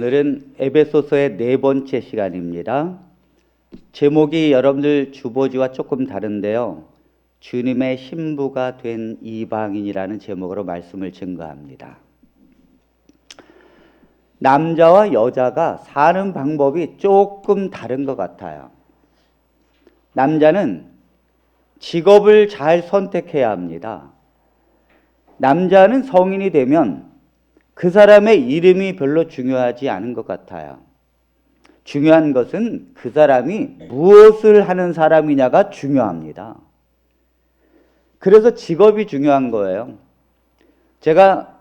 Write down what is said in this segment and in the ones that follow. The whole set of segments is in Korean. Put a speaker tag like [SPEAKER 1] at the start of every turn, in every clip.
[SPEAKER 1] 오늘은 에베소서의 네 번째 시간입니다. 제목이 여러분들 주보지와 조금 다른데요. 주님의 신부가 된 이방인이라는 제목으로 말씀을 증거합니다. 남자와 여자가 사는 방법이 조금 다른 것 같아요. 남자는 직업을 잘 선택해야 합니다. 남자는 성인이 되면 그 사람의 이름이 별로 중요하지 않은 것 같아요. 중요한 것은 그 사람이 무엇을 하는 사람이냐가 중요합니다. 그래서 직업이 중요한 거예요. 제가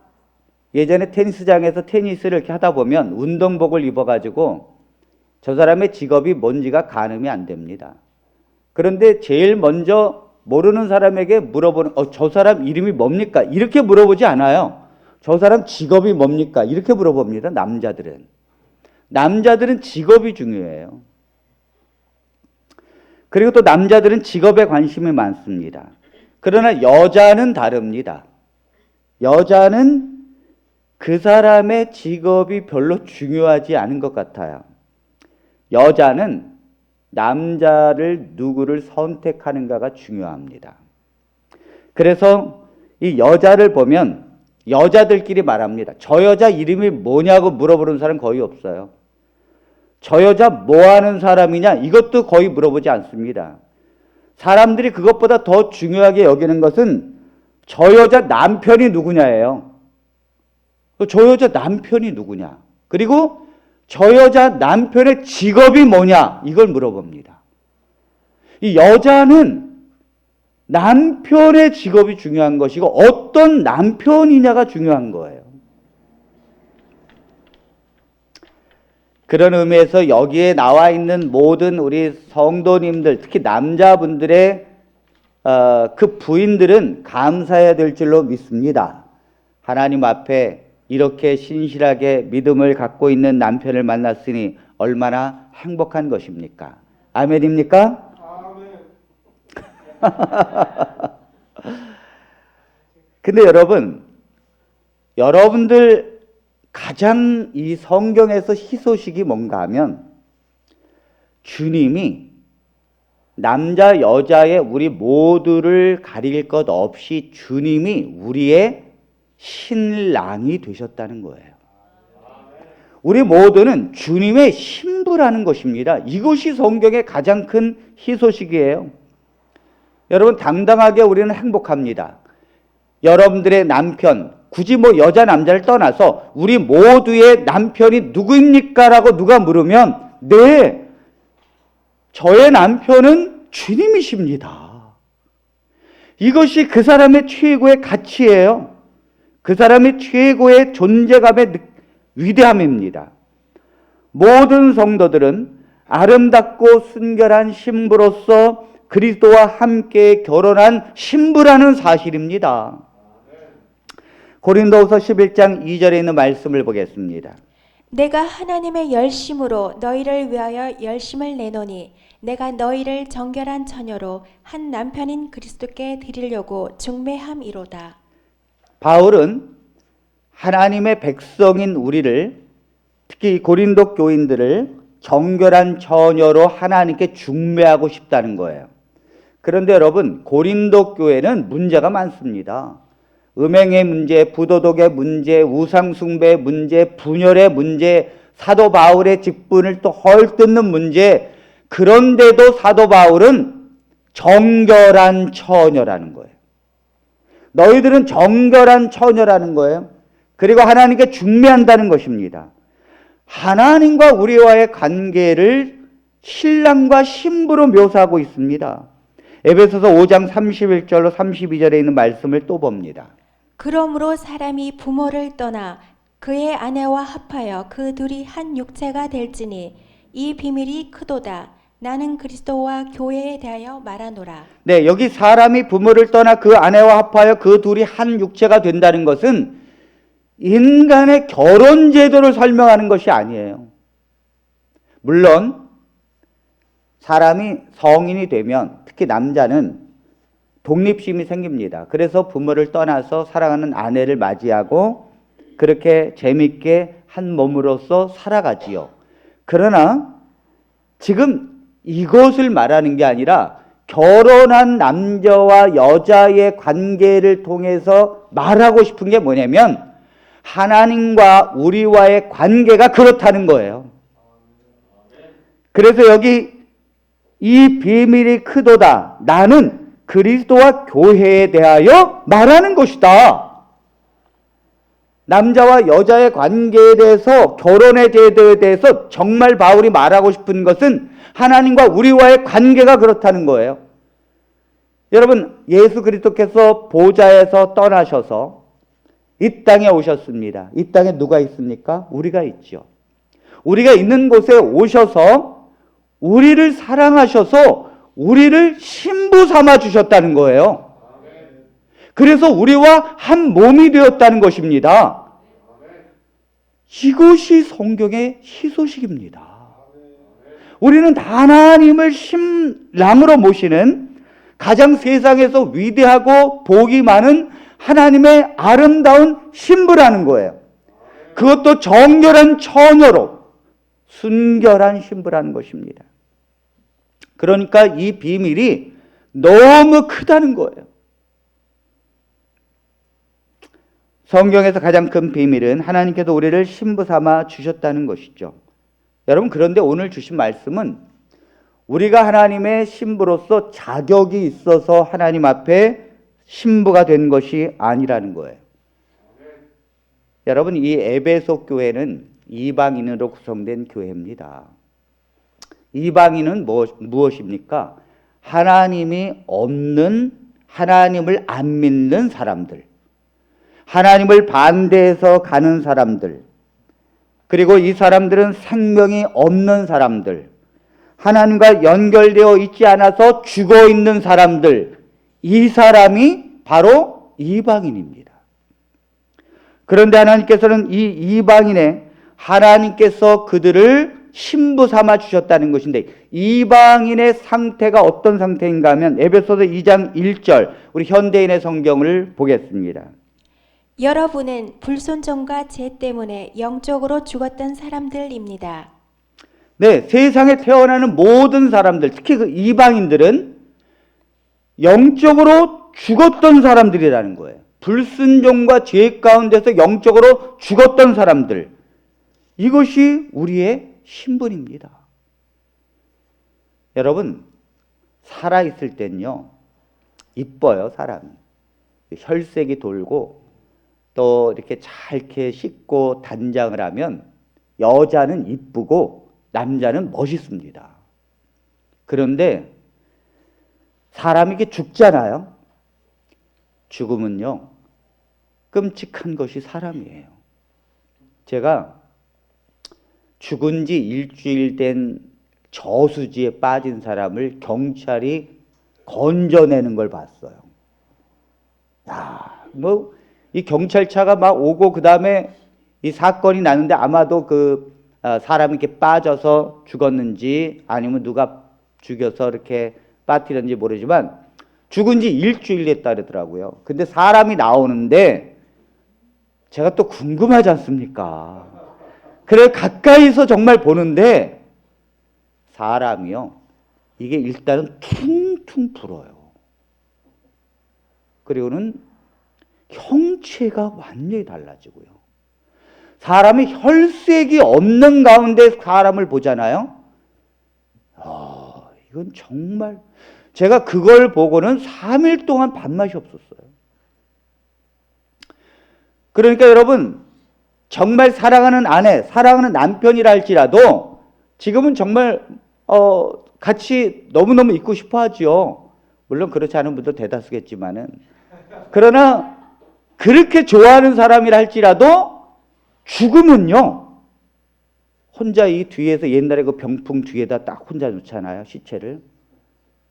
[SPEAKER 1] 예전에 테니스장에서 테니스를 이렇게 하다 보면 운동복을 입어가지고 저 사람의 직업이 뭔지가 가늠이 안 됩니다. 그런데 제일 먼저 모르는 사람에게 물어보는 저 사람 이름이 뭡니까? 이렇게 물어보지 않아요. 저 사람 직업이 뭡니까? 이렇게 물어봅니다. 남자들은 직업이 중요해요. 그리고 또 남자들은 직업에 관심이 많습니다. 그러나 여자는 다릅니다. 여자는 그 사람의 직업이 별로 중요하지 않은 것 같아요. 여자는 남자를 누구를 선택하는가가 중요합니다. 그래서 이 여자를 보면 여자들끼리 말합니다. 저 여자 이름이 뭐냐고 물어보는 사람 거의 없어요. 저 여자 뭐 하는 사람이냐? 이것도 거의 물어보지 않습니다. 사람들이 그것보다 더 중요하게 여기는 것은 저 여자 남편이 누구냐예요. 저 여자 남편이 누구냐? 그리고 저 여자 남편의 직업이 뭐냐? 이걸 물어봅니다. 이 여자는 남편의 직업이 중요한 것이고 어떤 남편이냐가 중요한 거예요. 그런 의미에서 여기에 나와 있는 모든 우리 성도님들, 특히 남자분들의 그 부인들은 감사해야 될 줄로 믿습니다. 하나님 앞에 이렇게 신실하게 믿음을 갖고 있는 남편을 만났으니 얼마나 행복한 것입니까? 아멘입니까? 근데 여러분들 가장 이 성경에서 희소식이 뭔가 하면 주님이 남자 여자의 우리 모두를 가릴 것 없이 주님이 우리의 신랑이 되셨다는 거예요. 우리 모두는 주님의 신부라는 것입니다. 이것이 성경의 가장 큰 희소식이에요. 여러분 당당하게 우리는 행복합니다. 여러분들의 남편, 굳이 여자 남자를 떠나서 우리 모두의 남편이 누구입니까? 라고 누가 물으면 네, 저의 남편은 주님이십니다. 이것이 그 사람의 최고의 가치예요. 그 사람의 최고의 존재감의 위대함입니다. 모든 성도들은 아름답고 순결한 신부로서 그리스도와 함께 결혼한 신부라는 사실입니다. 고린도후서 11장 2절에 있는 말씀을 보겠습니다.
[SPEAKER 2] 내가 하나님의 열심으로 너희를 위하여 열심을 내노니 내가 너희를 정결한 처녀로 한 남편인 그리스도께 드리려고 중매함이로다.
[SPEAKER 1] 바울은 하나님의 백성인 우리를, 특히 고린도 교인들을 정결한 처녀로 하나님께 중매하고 싶다는 거예요. 그런데 여러분, 고린도 교회는 문제가 많습니다. 음행의 문제, 부도덕의 문제, 우상숭배의 문제, 분열의 문제, 사도 바울의 직분을 또 헐뜯는 문제. 그런데도 사도 바울은 정결한 처녀라는 거예요. 너희들은 정결한 처녀라는 거예요. 그리고 하나님께 중매한다는 것입니다. 하나님과 우리와의 관계를 신랑과 신부로 묘사하고 있습니다. 에베소서 5장 31절로 32절에 있는 말씀을 또 봅니다.
[SPEAKER 2] 그러므로 사람이 부모를 떠나 그의 아내와 합하여 그 둘이 한 육체가 될지니 이 비밀이 크도다. 나는 그리스도와 교회에 대하여 말하노라.
[SPEAKER 1] 네, 여기 사람이 부모를 떠나 그 아내와 합하여 그 둘이 한 육체가 된다는 것은 인간의 결혼 제도를 설명하는 것이 아니에요. 물론 사람이 성인이 되면 특히 남자는 독립심이 생깁니다. 그래서 부모를 떠나서 사랑하는 아내를 맞이하고 그렇게 재밌게 한 몸으로서 살아가지요. 그러나 지금 이것을 말하는 게 아니라 결혼한 남자와 여자의 관계를 통해서 말하고 싶은 게 뭐냐면 하나님과 우리와의 관계가 그렇다는 거예요. 그래서 여기 이 비밀이 크도다. 나는 그리스도와 교회에 대하여 말하는 것이다. 남자와 여자의 관계에 대해서, 결혼의 제도에 대해서 정말 바울이 말하고 싶은 것은 하나님과 우리와의 관계가 그렇다는 거예요. 여러분, 예수 그리스도께서 보좌에서 떠나셔서 이 땅에 오셨습니다. 이 땅에 누가 있습니까? 우리가 있죠. 우리가 있는 곳에 오셔서 우리를 사랑하셔서 우리를 신부 삼아 주셨다는 거예요. 그래서 우리와 한 몸이 되었다는 것입니다. 이것이 성경의 희소식입니다. 우리는 하나님을 신랑으로 모시는 가장 세상에서 위대하고 복이 많은 하나님의 아름다운 신부라는 거예요. 그것도 정결한 처녀로 순결한 신부라는 것입니다. 그러니까 이 비밀이 너무 크다는 거예요. 성경에서 가장 큰 비밀은 하나님께서 우리를 신부 삼아 주셨다는 것이죠. 여러분, 그런데 오늘 주신 말씀은 우리가 하나님의 신부로서 자격이 있어서 하나님 앞에 신부가 된 것이 아니라는 거예요. 여러분, 이 에베소 교회는 이방인으로 구성된 교회입니다. 이방인은 무엇입니까? 하나님이 없는, 하나님을 안 믿는 사람들, 하나님을 반대해서 가는 사람들, 그리고 이 사람들은 생명이 없는 사람들, 하나님과 연결되어 있지 않아서 죽어 있는 사람들, 이 사람이 바로 이방인입니다. 그런데 하나님께서는 이 이방인의 하나님께서 그들을 신부 삼아 주셨다는 것인데, 이방인의 상태가 어떤 상태인가 하면 에베소서 2장 1절, 우리 현대인의 성경을 보겠습니다.
[SPEAKER 2] 여러분은 불순종과 죄 때문에 영적으로 죽었던 사람들입니다.
[SPEAKER 1] 네, 세상에 태어나는 모든 사람들, 특히 그 이방인들은 영적으로 죽었던 사람들이라는 거예요. 불순종과 죄 가운데서 영적으로 죽었던 사람들, 이것이 우리의 신분입니다. 여러분, 살아있을 땐요, 이뻐요, 사람이. 혈색이 돌고 또 이렇게 잘게 씻고 단장을 하면 여자는 이쁘고 남자는 멋있습니다. 그런데 사람이 이렇게 죽잖아요. 죽으면요, 끔찍한 것이 사람이에요. 제가 죽은 지 일주일 된 저수지에 빠진 사람을 경찰이 건져내는 걸 봤어요. 야, 이 경찰차가 막 오고, 그 다음에 이 사건이 나는데 아마도 그 사람이 이렇게 빠져서 죽었는지 아니면 누가 죽여서 이렇게 빠뜨렸는지 모르지만 죽은 지 일주일 됐다 그러더라고요. 근데 사람이 나오는데 제가 또 궁금하지 않습니까? 그래 가까이서 정말 보는데 사람이요, 이게 일단은 퉁퉁 불어요. 그리고는 형체가 완전히 달라지고요. 사람이 혈색이 없는 가운데 사람을 보잖아요. 이건 정말, 제가 그걸 보고는 3일 동안 밥맛이 없었어요. 그러니까 여러분, 정말 사랑하는 아내, 사랑하는 남편이라 할지라도 지금은 정말 같이 너무너무 있고 싶어 하죠. 물론 그렇지 않은 분도 대다수겠지만은, 그러나 그렇게 좋아하는 사람이라 할지라도 죽으면요, 혼자 이 뒤에서, 옛날에 그 병풍 뒤에다 딱 혼자 놓잖아요, 시체를.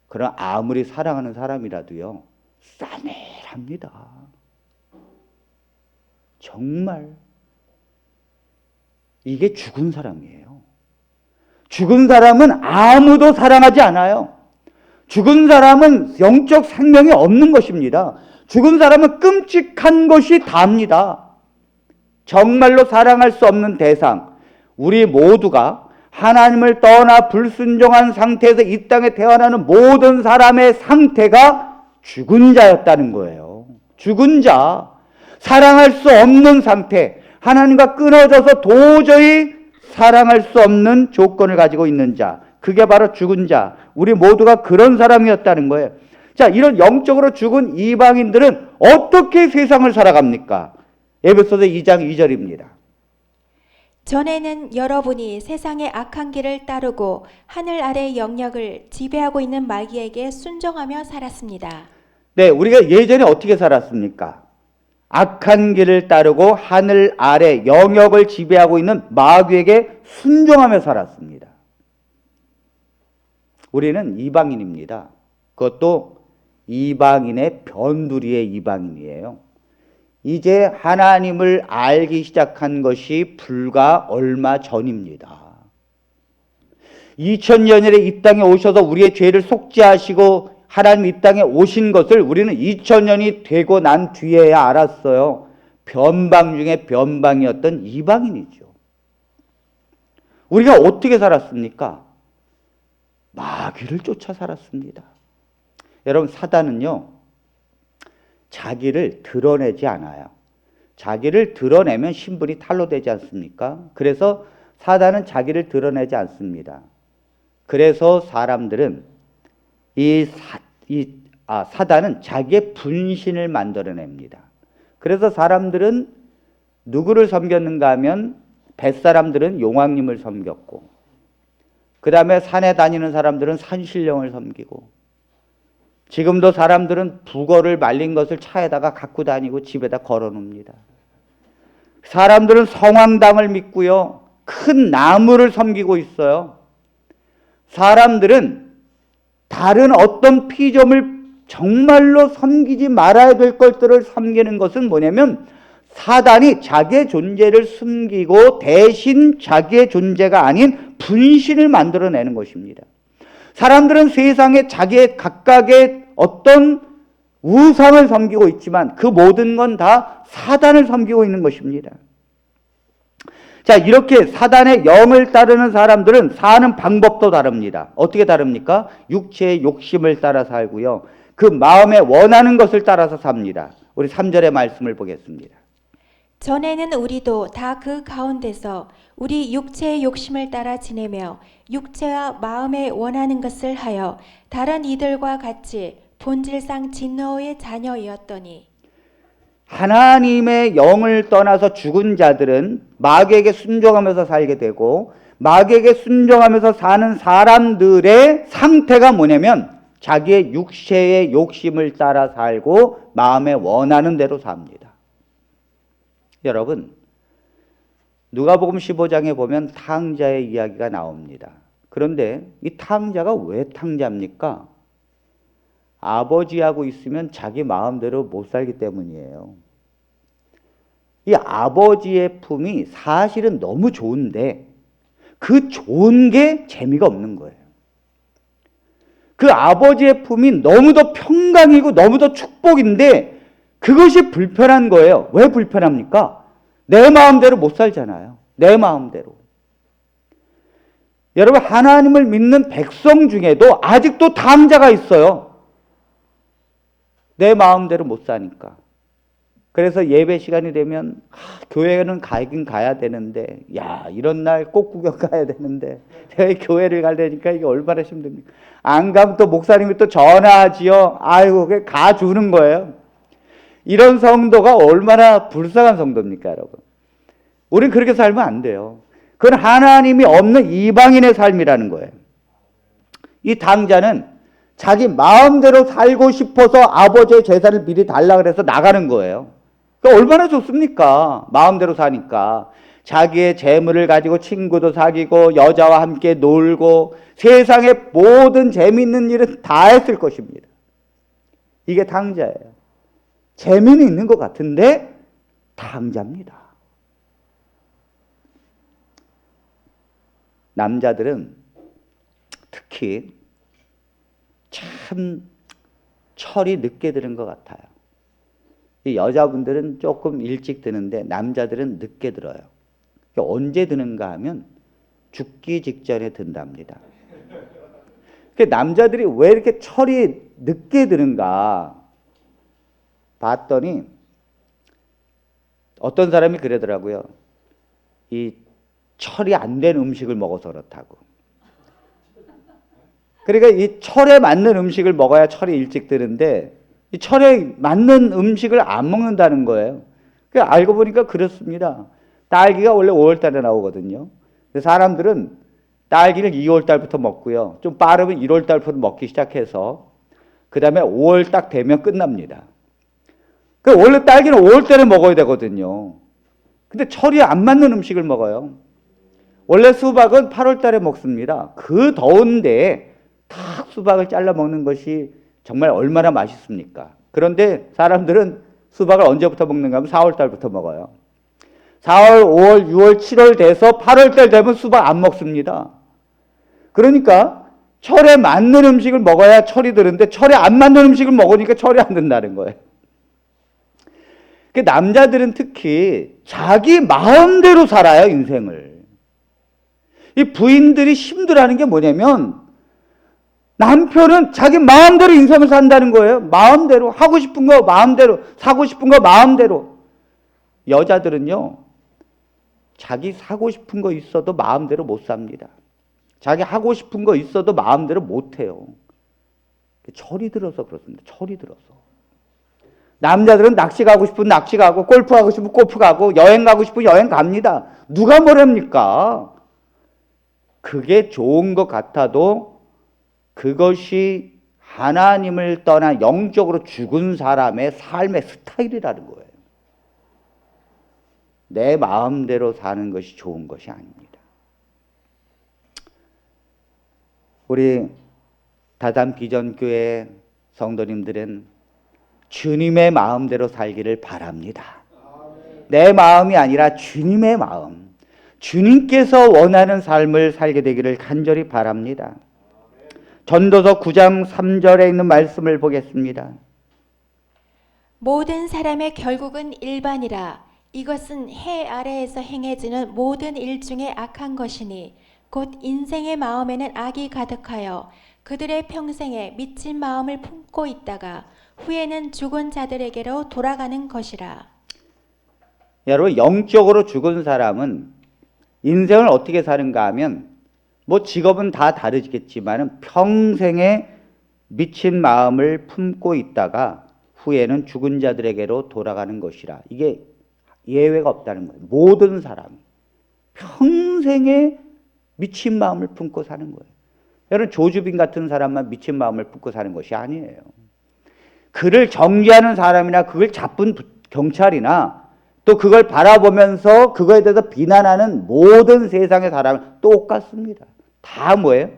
[SPEAKER 1] 그럼 아무리 사랑하는 사람이라도요, 싸늘합니다. 정말 이게 죽은 사람이에요. 죽은 사람은 아무도 사랑하지 않아요. 죽은 사람은 영적 생명이 없는 것입니다. 죽은 사람은 끔찍한 것이 다입니다. 정말로 사랑할 수 없는 대상, 우리 모두가 하나님을 떠나 불순종한 상태에서 이 땅에 태어나는 모든 사람의 상태가 죽은 자였다는 거예요. 죽은 자, 사랑할 수 없는 상태, 하나님과 끊어져서 도저히 사랑할 수 없는 조건을 가지고 있는 자, 그게 바로 죽은 자, 우리 모두가 그런 사람이었다는 거예요. 자, 이런 영적으로 죽은 이방인들은 어떻게 세상을 살아갑니까? 에베소서 2장 2절입니다.
[SPEAKER 2] 전에는 여러분이 세상의 악한 길을 따르고 하늘 아래 영역을 지배하고 있는 마귀에게 순종하며 살았습니다.
[SPEAKER 1] 네, 우리가 예전에 어떻게 살았습니까? 악한 길을 따르고 하늘 아래 영역을 지배하고 있는 마귀에게 순종하며 살았습니다. 우리는 이방인입니다. 그것도 이방인의 변두리의 이방인이에요. 이제 하나님을 알기 시작한 것이 불과 얼마 전입니다. 2000년 전에 이 땅에 오셔서 우리의 죄를 속죄하시고 하나님 이 땅에 오신 것을 우리는 2000년이 되고 난 뒤에야 알았어요. 변방 중에 변방이었던 이방인이죠. 우리가 어떻게 살았습니까? 마귀를 쫓아 살았습니다. 여러분, 사단은요, 자기를 드러내지 않아요. 자기를 드러내면 신분이 탈로되지 않습니까? 그래서 사단은 자기를 드러내지 않습니다. 그래서 사람들은 사단은 자기의 분신을 만들어냅니다. 그래서 사람들은 누구를 섬겼는가 하면 뱃사람들은 용왕님을 섬겼고, 그 다음에 산에 다니는 사람들은 산신령을 섬기고, 지금도 사람들은 북어를 말린 것을 차에다가 갖고 다니고 집에다 걸어놓습니다. 사람들은 성황당을 믿고요, 큰 나무를 섬기고 있어요. 사람들은 다른 어떤 피조물, 정말로 섬기지 말아야 될 것들을 섬기는 것은 뭐냐면 사단이 자기의 존재를 숨기고 대신 자기의 존재가 아닌 분신을 만들어내는 것입니다. 사람들은 세상에 자기의 각각의 어떤 우상을 섬기고 있지만 그 모든 건 다 사단을 섬기고 있는 것입니다. 자, 이렇게 사단의 영을 따르는 사람들은 사는 방법도 다릅니다. 어떻게 다릅니까? 육체의 욕심을 따라 살고요, 그 마음에 원하는 것을 따라서 삽니다. 우리 3절의 말씀을 보겠습니다.
[SPEAKER 2] 전에는 우리도 다 그 가운데서 우리 육체의 욕심을 따라 지내며 육체와 마음에 원하는 것을 하여 다른 이들과 같이 본질상 진노의 자녀이었더니,
[SPEAKER 1] 하나님의 영을 떠나서 죽은 자들은 마귀에게 순종하면서 살게 되고, 마귀에게 순종하면서 사는 사람들의 상태가 뭐냐면 자기의 육체의 욕심을 따라 살고 마음에 원하는 대로 삽니다. 여러분, 누가복음 15장에 보면 탕자의 이야기가 나옵니다. 그런데 이 탕자가 왜 탕자입니까? 아버지하고 있으면 자기 마음대로 못 살기 때문이에요. 이 아버지의 품이 사실은 너무 좋은데 그 좋은 게 재미가 없는 거예요. 그 아버지의 품이 너무도 평강이고 너무도 축복인데 그것이 불편한 거예요. 왜 불편합니까? 내 마음대로 못 살잖아요. 내 마음대로. 여러분, 하나님을 믿는 백성 중에도 아직도 탕자가 있어요. 내 마음대로 못 사니까. 그래서 예배 시간이 되면 교회는 가긴 가야 되는데, 야, 이런 날 꼭 구경 가야 되는데 내가 교회를 가려니까 이게 얼마나 힘듭니까? 안 가면 또 목사님이 또 전화하지요. 아이고, 그게 가주는 거예요. 이런 성도가 얼마나 불쌍한 성도입니까, 여러분? 우린 그렇게 살면 안 돼요. 그건 하나님이 없는 이방인의 삶이라는 거예요. 이 탕자는 자기 마음대로 살고 싶어서 아버지의 재산을 미리 달라 그래서 나가는 거예요. 그러니까 얼마나 좋습니까? 마음대로 사니까. 자기의 재물을 가지고 친구도 사귀고 여자와 함께 놀고 세상의 모든 재미있는 일은 다 했을 것입니다. 이게 탕자예요. 재미는 있는 것 같은데 탕자입니다. 남자들은 특히 참 철이 늦게 드는 것 같아요. 이 여자분들은 조금 일찍 드는데 남자들은 늦게 들어요. 언제 드는가 하면 죽기 직전에 든답니다. 남자들이 왜 이렇게 철이 늦게 드는가 봤더니 어떤 사람이 그러더라고요. 이 철이 안 된 음식을 먹어서 그렇다고. 그러니까 이 철에 맞는 음식을 먹어야 철이 일찍 드는데 이 철에 맞는 음식을 안 먹는다는 거예요. 알고 보니까 그렇습니다. 딸기가 원래 5월 달에 나오거든요. 사람들은 딸기를 2월 달부터 먹고요. 좀 빠르면 1월 달부터 먹기 시작해서 그 다음에 5월 딱 되면 끝납니다. 원래 딸기는 5월 달에 먹어야 되거든요. 근데 철이 안 맞는 음식을 먹어요. 원래 수박은 8월 달에 먹습니다. 그 더운데 다 수박을 잘라 먹는 것이 정말 얼마나 맛있습니까? 그런데 사람들은 수박을 언제부터 먹는가 하면 4월 달부터 먹어요. 4월, 5월, 6월, 7월 돼서 8월 달 되면 수박 안 먹습니다. 그러니까 철에 맞는 음식을 먹어야 철이 드는데 철에 안 맞는 음식을 먹으니까 철이 안 든다는 거예요. 남자들은 특히 자기 마음대로 살아요, 인생을. 이 부인들이 힘들어하는 게 뭐냐면 남편은 자기 마음대로 인생을 산다는 거예요. 마음대로 하고 싶은 거 마음대로, 사고 싶은 거 마음대로. 여자들은요, 자기 사고 싶은 거 있어도 마음대로 못 삽니다. 자기 하고 싶은 거 있어도 마음대로 못 해요. 철이 들어서 그렇습니다. 철이 들어서. 남자들은 낚시 가고 싶으면 낚시 가고, 골프 가고 싶으면 골프 가고, 여행 가고 싶으면 여행 갑니다. 누가 뭐랍니까? 그게 좋은 것 같아도 그것이 하나님을 떠나 영적으로 죽은 사람의 삶의 스타일이라는 거예요. 내 마음대로 사는 것이 좋은 것이 아닙니다. 우리 다단 비전교회 성도님들은 주님의 마음대로 살기를 바랍니다. 내 마음이 아니라 주님의 마음, 주님께서 원하는 삶을 살게 되기를 간절히 바랍니다. 전도서 9장 3절에 있는 말씀을 보겠습니다.
[SPEAKER 2] 모든 사람의 결국은 일반이라. 이것은 해 아래에서 행해지는 모든 일 중에 악한 것이니 곧 인생의 마음에는 악이 가득하여 그들의 평생에 미친 마음을 품고 있다가 후에는 죽은 자들에게로 돌아가는 것이라.
[SPEAKER 1] 여러분, 영적으로 죽은 사람은 인생을 어떻게 사는가 하면 뭐 직업은 다 다르겠지만 평생에 미친 마음을 품고 있다가 후에는 죽은 자들에게로 돌아가는 것이라. 이게 예외가 없다는 거예요. 모든 사람이 평생에 미친 마음을 품고 사는 거예요. 여러분, 조주빈 같은 사람만 미친 마음을 품고 사는 것이 아니에요. 그를 정죄하는 사람이나 그걸 잡은 경찰이나 또 그걸 바라보면서 그거에 대해서 비난하는 모든 세상의 사람은 똑같습니다. 다 뭐예요?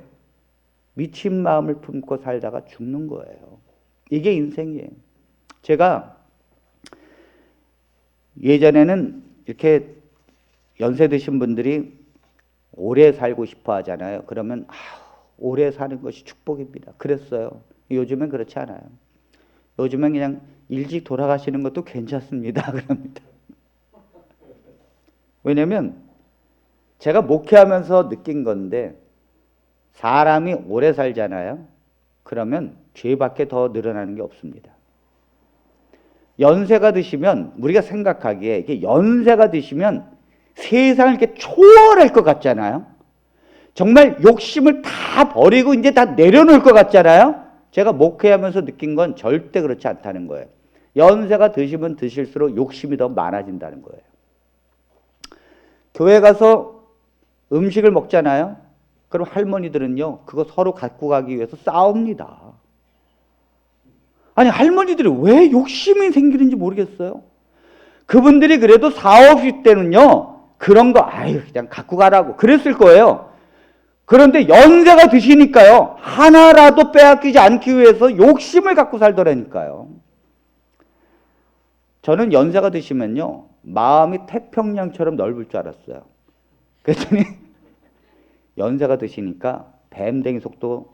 [SPEAKER 1] 미친 마음을 품고 살다가 죽는 거예요. 이게 인생이에요. 제가 예전에는 이렇게 연세 드신 분들이 오래 살고 싶어 하잖아요. 그러면 오래 사는 것이 축복입니다. 그랬어요. 요즘엔 그렇지 않아요. 요즘엔 그냥 일찍 돌아가시는 것도 괜찮습니다. 그럽니다. 왜냐면 제가 목회하면서 느낀 건데 사람이 오래 살잖아요. 그러면 죄밖에 더 늘어나는 게 없습니다. 연세가 드시면 우리가 생각하기에 이게 연세가 드시면 세상을 이렇게 초월할 것 같잖아요. 정말 욕심을 다 버리고 이제 다 내려놓을 것 같잖아요. 제가 목회하면서 느낀 건 절대 그렇지 않다는 거예요. 연세가 드시면 드실수록 욕심이 더 많아진다는 거예요. 교회 가서 음식을 먹잖아요. 그럼 할머니들은요, 그거 서로 갖고 가기 위해서 싸웁니다. 아니, 할머니들이 왜 욕심이 생기는지 모르겠어요. 그분들이 그래도 40, 50대는요, 그런 거, 그냥 갖고 가라고 그랬을 거예요. 그런데 연세가 드시니까요, 하나라도 빼앗기지 않기 위해서 욕심을 갖고 살더라니까요. 저는 연세가 드시면요, 마음이 태평양처럼 넓을 줄 알았어요. 그랬더니 연세가 드시니까 뱀댕이 속도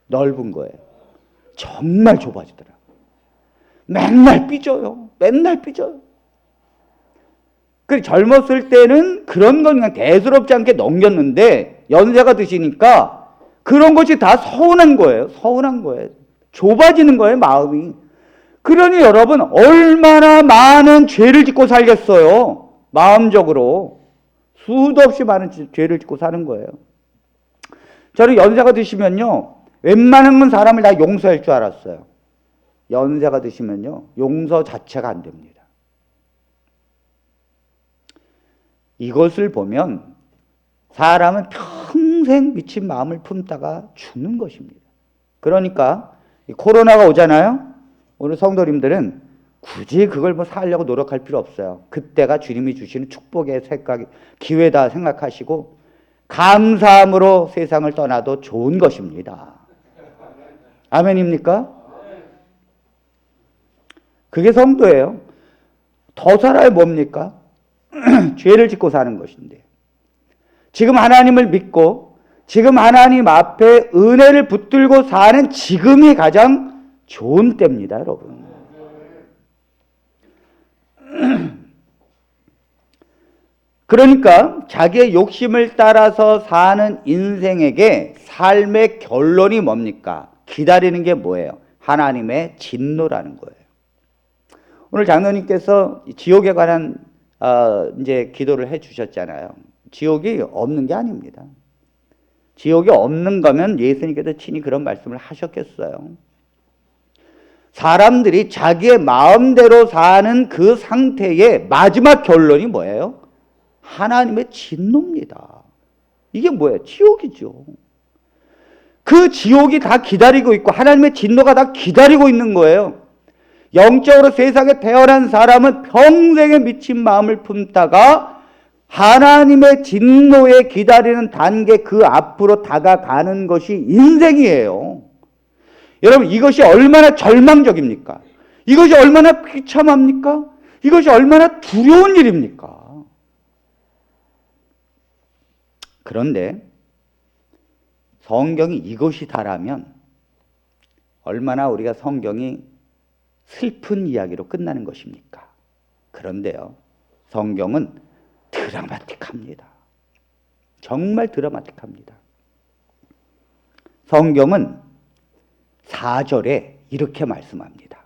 [SPEAKER 1] 넓은 거예요. 정말 좁아지더라고요. 맨날 삐져요. 맨날 삐져요. 그 젊었을 때는 그런 건 그냥 대수롭지 않게 넘겼는데 연세가 드시니까 그런 것이 다 서운한 거예요. 서운한 거예요. 좁아지는 거예요, 마음이. 그러니 여러분 얼마나 많은 죄를 짓고 살겠어요. 마음적으로. 수도 없이 많은 죄를 짓고 사는 거예요. 저는 연세가 드시면요. 웬만한 사람을 다 용서할 줄 알았어요. 연세가 드시면요. 용서 자체가 안 됩니다. 이것을 보면 사람은 평생 미친 마음을 품다가 죽는 것입니다. 그러니까 코로나가 오잖아요. 오늘 성도님들은 굳이 그걸 뭐 살려고 노력할 필요 없어요. 그때가 주님이 주시는 축복의 기회다 생각하시고 감사함으로 세상을 떠나도 좋은 것입니다. 아멘입니까? 그게 성도예요. 더 살아야 뭡니까? 죄를 짓고 사는 것인데. 지금 하나님을 믿고 지금 하나님 앞에 은혜를 붙들고 사는 지금이 가장 좋은 때입니다, 여러분. 그러니까 자기의 욕심을 따라서 사는 인생에게 삶의 결론이 뭡니까? 기다리는 게 뭐예요? 하나님의 진노라는 거예요. 오늘 장로님께서 지옥에 관한 이제 기도를 해 주셨잖아요. 지옥이 없는 게 아닙니다. 지옥이 없는 거면 예수님께서 친히 그런 말씀을 하셨겠어요. 사람들이 자기의 마음대로 사는 그 상태의 마지막 결론이 뭐예요? 하나님의 진노입니다. 이게 뭐예요? 지옥이죠. 그 지옥이 다 기다리고 있고 하나님의 진노가 다 기다리고 있는 거예요. 영적으로 세상에 태어난 사람은 평생에 미친 마음을 품다가 하나님의 진노에 기다리는 단계 그 앞으로 다가가는 것이 인생이에요. 여러분 이것이 얼마나 절망적입니까? 이것이 얼마나 비참합니까? 이것이 얼마나 두려운 일입니까? 그런데 성경이 이것이 다라면 얼마나 우리가 성경이 슬픈 이야기로 끝나는 것입니까? 그런데요, 성경은 드라마틱합니다. 정말 드라마틱합니다. 성경은 4절에 이렇게 말씀합니다.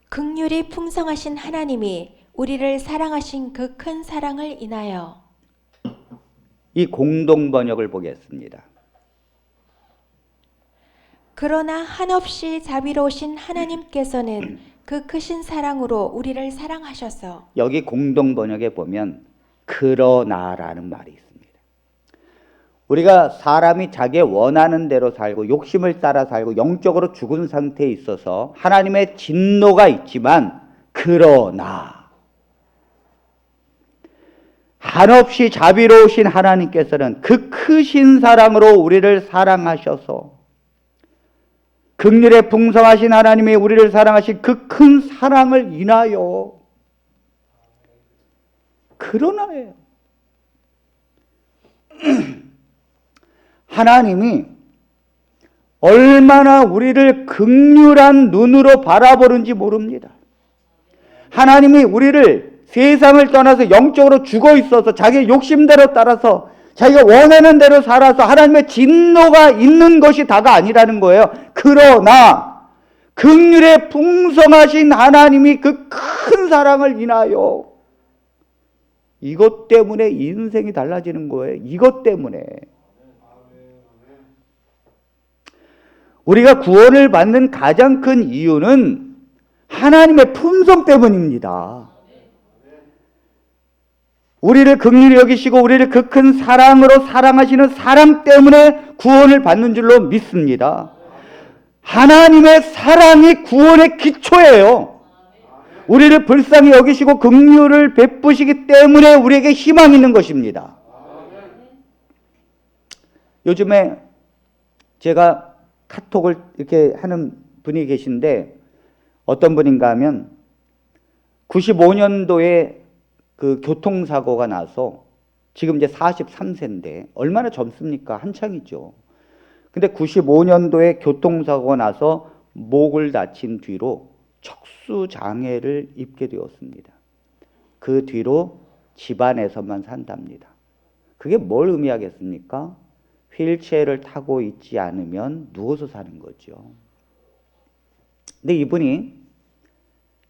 [SPEAKER 2] 긍휼이 풍성하신 하나님이 우리를 사랑하신 그 큰 사랑을 인하여.
[SPEAKER 1] 이 공동 번역을 보겠습니다.
[SPEAKER 2] 그러나 한없이 자비로우신 하나님께서는 그 크신 사랑으로 우리를 사랑하셔서.
[SPEAKER 1] 여기 공동 번역에 보면 그러나라는 말이 있습니다. 우리가 사람이 자기의 원하는 대로 살고 욕심을 따라 살고 영적으로 죽은 상태에 있어서 하나님의 진노가 있지만 그러나 한없이 자비로우신 하나님께서는 그 크신 사랑으로 우리를 사랑하셔서 긍휼에 풍성하신 하나님이 우리를 사랑하신 그 큰 사랑을 인하여 그러나예요. 하나님이 얼마나 우리를 긍휼한 눈으로 바라보는지 모릅니다. 하나님이 우리를 세상을 떠나서 영적으로 죽어 있어서 자기의 욕심대로 따라서 자기가 원하는 대로 살아서 하나님의 진노가 있는 것이 다가 아니라는 거예요. 그러나 긍휼에 풍성하신 하나님이 그 큰 사랑을 인하여 이것 때문에 인생이 달라지는 거예요. 이것 때문에. 우리가 구원을 받는 가장 큰 이유는 하나님의 품성 때문입니다. 우리를 긍휼히 여기시고 우리를 그 큰 사랑으로 사랑하시는 사랑 때문에 구원을 받는 줄로 믿습니다. 하나님의 사랑이 구원의 기초예요. 우리를 불쌍히 여기시고 긍휼을 베푸시기 때문에 우리에게 희망이 있는 것입니다. 요즘에 제가 카톡을 이렇게 하는 분이 계신데 어떤 분인가 하면 95년도에 그 교통사고가 나서 지금 이제 43세인데 얼마나 젊습니까? 한창이죠. 근데 95년도에 교통사고가 나서 목을 다친 뒤로 척수 장애를 입게 되었습니다. 그 뒤로 집안에서만 산답니다. 그게 뭘 의미하겠습니까? 휠체어를 타고 있지 않으면 누워서 사는 거죠. 근데 이분이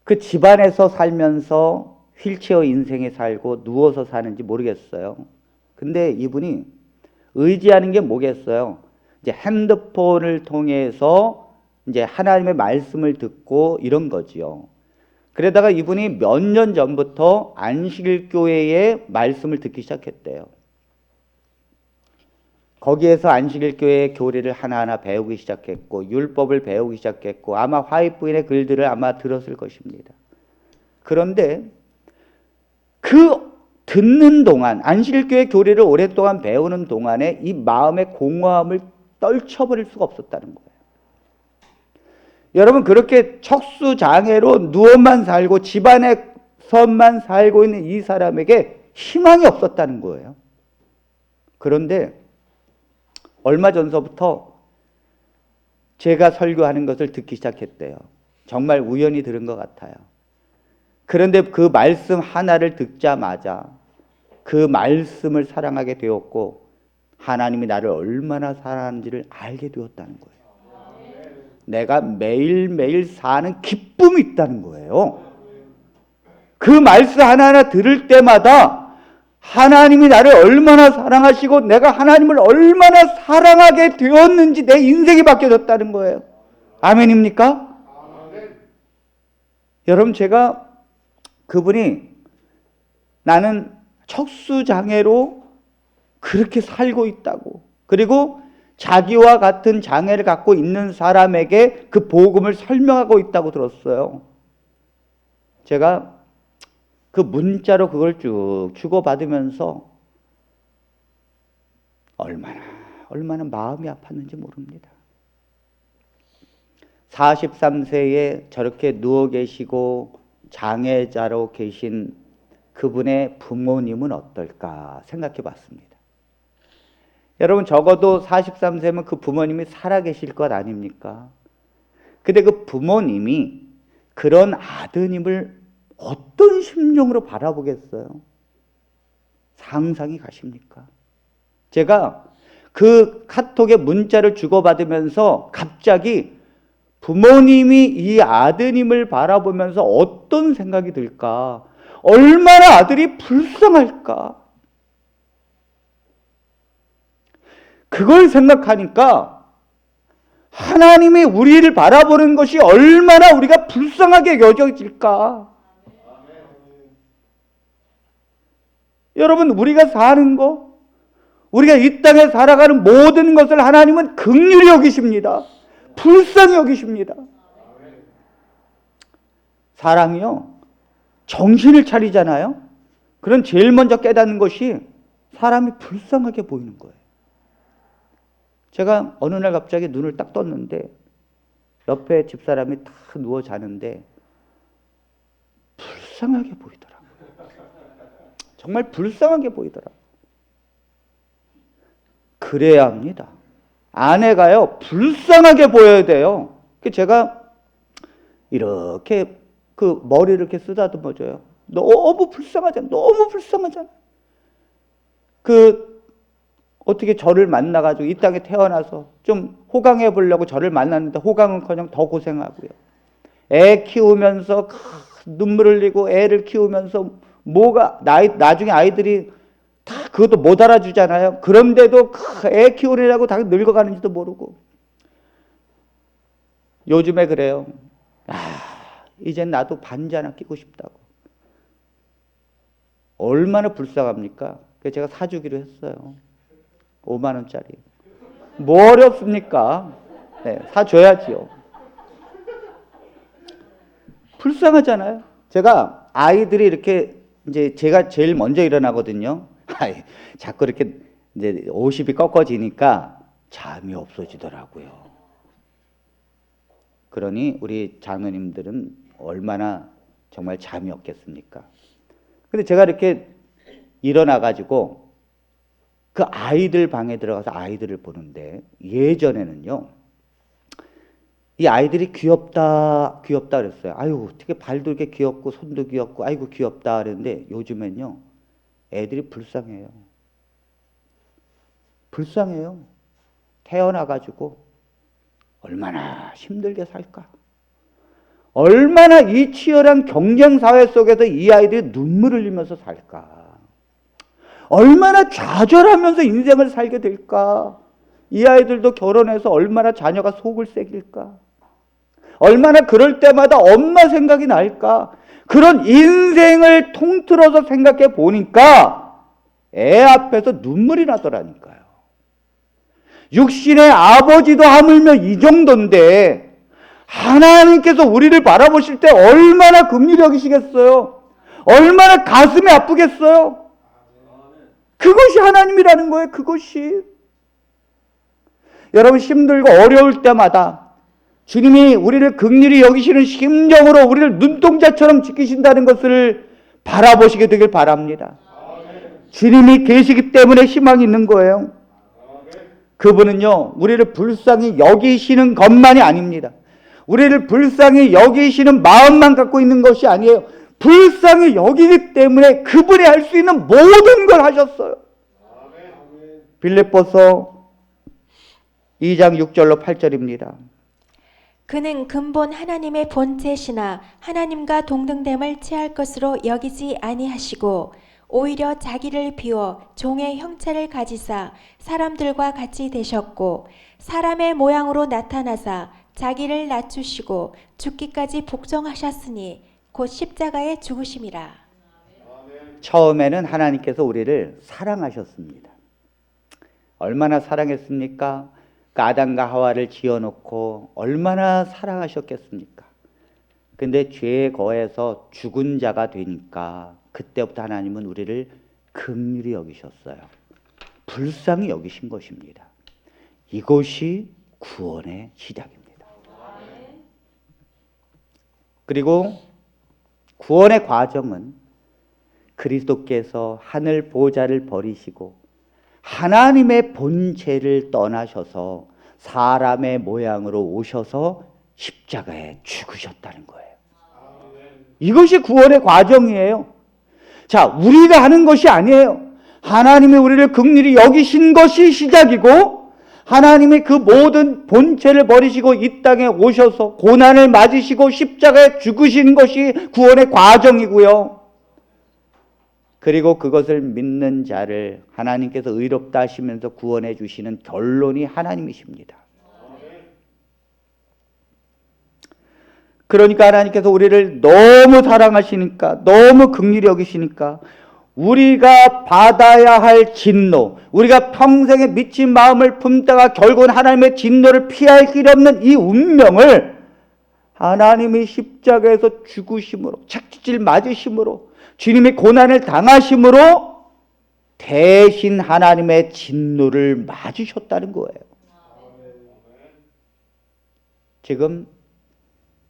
[SPEAKER 1] 그 집안에서 살면서 휠체어 인생에 살고 누워서 사는지 모르겠어요. 근데 이분이 의지하는 게 뭐겠어요? 이제 핸드폰을 통해서 이제 하나님의 말씀을 듣고 이런 거지요. 그러다가 이분이 몇 년 전부터 안식일교회의 말씀을 듣기 시작했대요. 거기에서 안식일교회의 교리를 하나하나 배우기 시작했고 율법을 배우기 시작했고 아마 화이트부인의 글들을 아마 들었을 것입니다. 그런데 그 듣는 동안 안식일교회 교리를 오랫동안 배우는 동안에 이 마음의 공허함을 떨쳐버릴 수가 없었다는 거예요. 여러분 그렇게 척수장애로 누워만 살고 집안에서만 살고 있는 이 사람에게 희망이 없었다는 거예요. 그런데 얼마 전서부터 제가 설교하는 것을 듣기 시작했대요. 정말 우연히 들은 것 같아요. 그런데 그 말씀 하나를 듣자마자 그 말씀을 사랑하게 되었고 하나님이 나를 얼마나 사랑하는지를 알게 되었다는 거예요. 내가 매일매일 사는 기쁨이 있다는 거예요. 그 말씀 하나하나 들을 때마다 하나님이 나를 얼마나 사랑하시고 내가 하나님을 얼마나 사랑하게 되었는지 내 인생이 바뀌어졌다는 거예요. 아멘입니까? 아멘. 여러분 제가 그분이 나는 척수장애로 그렇게 살고 있다고 그리고 자기와 같은 장애를 갖고 있는 사람에게 그 복음을 설명하고 있다고 들었어요. 제가 그 문자로 그걸 쭉 주고받으면서 얼마나 마음이 아팠는지 모릅니다. 43세에 저렇게 누워 계시고 장애자로 계신 그분의 부모님은 어떨까 생각해 봤습니다. 여러분 적어도 43세면 그 부모님이 살아계실 것 아닙니까? 근데 그 부모님이 그런 아드님을 어떤 심정으로 바라보겠어요? 상상이 가십니까? 제가 그 카톡에 문자를 주고받으면서 갑자기 부모님이 이 아드님을 바라보면서 어떤 생각이 들까? 얼마나 아들이 불쌍할까? 그걸 생각하니까 하나님이 우리를 바라보는 것이 얼마나 우리가 불쌍하게 여겨질까? 여러분 우리가 사는 거 우리가 이 땅에 살아가는 모든 것을 하나님은 긍휼히 여기십니다. 불쌍히 여기십니다. 사랑이요 정신을 차리잖아요. 그럼 제일 먼저 깨닫는 것이 사람이 불쌍하게 보이는 거예요. 제가 어느 날 갑자기 눈을 딱 떴는데 옆에 집사람이 다 누워 자는데 불쌍하게 보이더라고요. 정말 불쌍하게 보이더라고요. 그래야 합니다. 아내가요 불쌍하게 보여야 돼요. 제가 이렇게 그 머리를 이렇게 쓰다듬어줘요. 너무 불쌍하잖아. 너무 불쌍하잖아. 어떻게 저를 만나가지고 이 땅에 태어나서 좀 호강해 보려고 저를 만났는데 호강은커녕 더 고생하고요. 애 키우면서 눈물 흘리고 애를 키우면서 나중에 아이들이 다 그것도 못 알아주잖아요. 그런데도 애 키우느라고 다 늙어가는지도 모르고. 요즘에 그래요. 이젠 나도 반지 하나 끼고 싶다고. 얼마나 불쌍합니까? 그래서 제가 사주기로 했어요. 5만 원짜리. 뭐 어렵습니까? 네, 사줘야지요. 불쌍하잖아요. 제가 아이들이 이렇게 이제 제가 제일 먼저 일어나거든요. 자꾸 이렇게 이제 50이 꺾어지니까 잠이 없어지더라고요. 그러니 우리 장로님들은 얼마나 정말 잠이 없겠습니까? 근데 제가 이렇게 일어나가지고 그 아이들 방에 들어가서 아이들을 보는데 예전에는요 이 아이들이 귀엽다 그랬어요. 아유, 어떻게 발도 이렇게 귀엽고 손도 귀엽고 아이고 귀엽다 그랬는데 요즘엔요 애들이 불쌍해요. 불쌍해요. 태어나가지고 얼마나 힘들게 살까? 얼마나 이 치열한 경쟁사회 속에서 이 아이들이 눈물을 흘리면서 살까? 얼마나 좌절하면서 인생을 살게 될까? 이 아이들도 결혼해서 얼마나 자녀가 속을 새길까? 얼마나 그럴 때마다 엄마 생각이 날까? 그런 인생을 통틀어서 생각해 보니까 애 앞에서 눈물이 나더라니까요. 육신의 아버지도 하물며 이 정도인데 하나님께서 우리를 바라보실 때 얼마나 긍휼히 여기시겠어요? 얼마나 가슴이 아프겠어요? 그것이 하나님이라는 거예요. 그것이. 여러분 힘들고 어려울 때마다 주님이 우리를 긍휼히 여기시는 심정으로 우리를 눈동자처럼 지키신다는 것을 바라보시게 되길 바랍니다. 주님이 계시기 때문에 희망이 있는 거예요. 그분은요 우리를 불쌍히 여기시는 것만이 아닙니다. 우리를 불쌍히 여기시는 마음만 갖고 있는 것이 아니에요. 불쌍히 여기기 때문에 그분이 할 수 있는 모든 걸 하셨어요. 빌립보서 2장 6절로 8절입니다.
[SPEAKER 2] 그는 근본 하나님의 본체시나 하나님과 동등됨을 취할 것으로 여기지 아니하시고 오히려 자기를 비워 종의 형체를 가지사 사람들과 같이 되셨고 사람의 모양으로 나타나사 자기를 낮추시고 죽기까지 복종하셨으니 곧 십자가에 죽으심이라.
[SPEAKER 1] 처음에는 하나님께서 우리를 사랑하셨습니다. 얼마나 사랑했습니까? 그 아담과 하와를 지어놓고 얼마나 사랑하셨겠습니까? 근데 죄에 거해서 죽은 자가 되니까 그때부터 하나님은 우리를 긍휼히 여기셨어요. 불쌍히 여기신 것입니다. 이것이 구원의 시작입니다. 그리고 구원의 과정은 그리스도께서 하늘 보좌를 버리시고 하나님의 본체를 떠나셔서 사람의 모양으로 오셔서 십자가에 죽으셨다는 거예요. 이것이 구원의 과정이에요. 자, 우리가 하는 것이 아니에요. 하나님이 우리를 긍휼히 여기신 것이 시작이고 하나님이 그 모든 본체를 버리시고 이 땅에 오셔서 고난을 맞으시고 십자가에 죽으신 것이 구원의 과정이고요. 그리고 그것을 믿는 자를 하나님께서 의롭다 하시면서 구원해 주시는 결론이 하나님이십니다. 그러니까 하나님께서 우리를 너무 사랑하시니까, 너무 긍휼히 여기시니까 우리가 받아야 할 진노, 우리가 평생에 미친 마음을 품다가 결국은 하나님의 진노를 피할 길이 없는 이 운명을 하나님이 십자가에서 죽으심으로, 착지질 맞으심으로, 주님이 고난을 당하심으로 대신 하나님의 진노를 맞으셨다는 거예요. 지금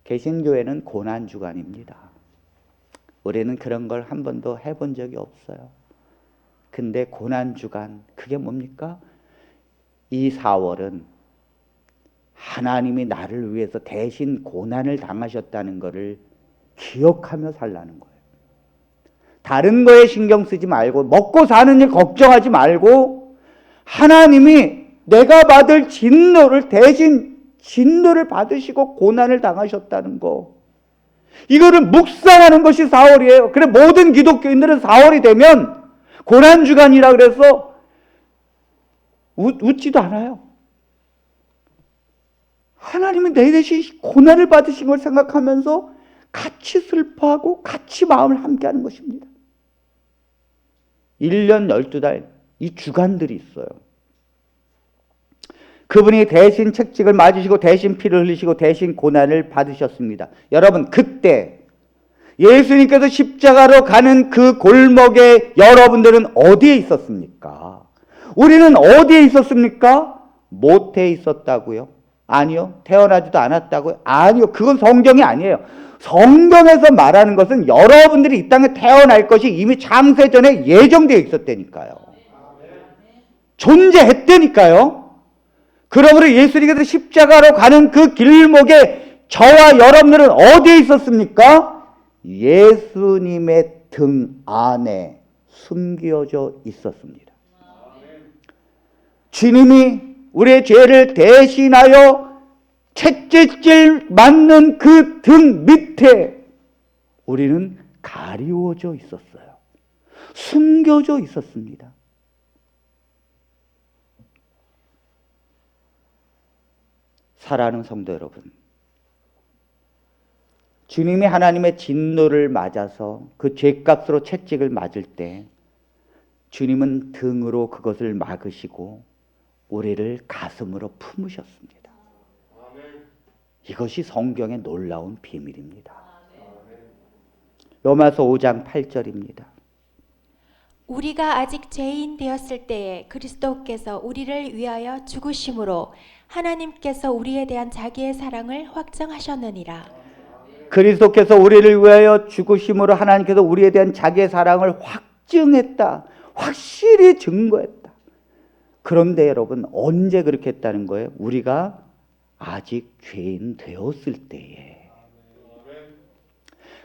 [SPEAKER 1] 개신교회는 고난주간입니다. 우리는 그런 걸 한 번도 해본 적이 없어요. 근데 고난주간, 그게 뭡니까? 이 4월은 하나님이 나를 위해서 대신 고난을 당하셨다는 것을 기억하며 살라는 거예요. 다른 거에 신경 쓰지 말고 먹고 사는 일 걱정하지 말고 하나님이 내가 받을 진노를 대신 진노를 받으시고 고난을 당하셨다는 거, 이거를 묵상하는 것이 4월이에요. 그래 모든 기독교인들은 4월이 되면 고난주간이라 그래서 웃지도 않아요. 하나님이 내 대신 고난을 받으신 걸 생각하면서 같이 슬퍼하고 같이 마음을 함께하는 것입니다. 1년 12달 이 주간들이 있어요. 그분이 대신 책직을 맞으시고 대신 피를 흘리시고 대신 고난을 받으셨습니다. 여러분, 그때 예수님께서 십자가로 가는 그 골목에 여러분들은 어디에 있었습니까? 우리는 어디에 있었습니까? 모태에 있었다고요? 아니요. 태어나지도 않았다고요? 아니요. 그건 성경이 아니에요. 성경에서 말하는 것은 여러분들이 이 땅에 태어날 것이 이미 창세전에 예정되어 있었다니까요. 존재했다니까요. 그러므로 예수님께서 십자가로 가는 그 길목에 저와 여러분들은 어디에 있었습니까? 예수님의 등 안에 숨겨져 있었습니다. 주님이 우리의 죄를 대신하여 채찍질 맞는 그 등 밑에 우리는 가리워져 있었어요. 숨겨져 있었습니다. 사랑하는 성도 여러분, 주님이 하나님의 진노를 맞아서 그 죄값으로 채찍을 맞을 때 주님은 등으로 그것을 막으시고 우리를 가슴으로 품으셨습니다. 이것이 성경의 놀라운 비밀입니다. 로마서 5장 8절입니다.
[SPEAKER 2] 우리가 아직 죄인 되었을 때에 그리스도께서 우리를 위하여 죽으심으로 하나님께서 우리에 대한 자기의 사랑을 확정하셨느니라.
[SPEAKER 1] 그리스도께서 우리를 위하여 죽으심으로 하나님께서 우리에 대한 자기의 사랑을 확증했다. 확실히 증거했다. 그런데 여러분, 언제 그렇게 했다는 거예요? 우리가 아직 죄인 되었을 때에.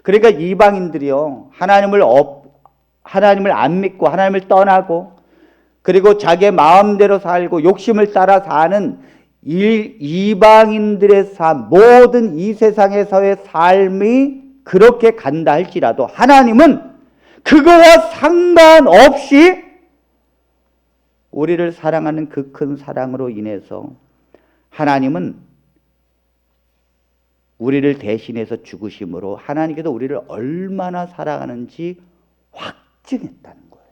[SPEAKER 1] 그러니까 이방인들이요, 하나님을 안 믿고 하나님을 떠나고 그리고 자기의 마음대로 살고 욕심을 따라 사는 이방인들의 삶, 모든 이 세상에서의 삶이 그렇게 간다 할지라도 하나님은 그거와 상관없이 우리를 사랑하는 그 큰 사랑으로 인해서 하나님은 우리를 대신해서 죽으심으로 하나님께서 우리를 얼마나 사랑하는지 확증했다는 거예요.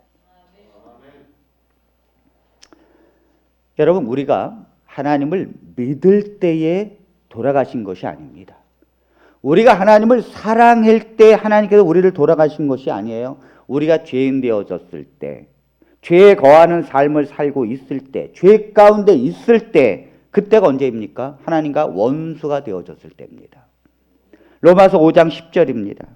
[SPEAKER 1] 여러분, 우리가 하나님을 믿을 때에 돌아가신 것이 아닙니다. 우리가 하나님을 사랑할 때 하나님께서 우리를 돌아가신 것이 아니에요. 우리가 죄인 되어졌을 때, 죄에 거하는 삶을 살고 있을 때, 죄 가운데 있을 때, 그때가 언제입니까? 하나님과 원수가 되어졌을 때입니다. 로마서 5장 10절입니다.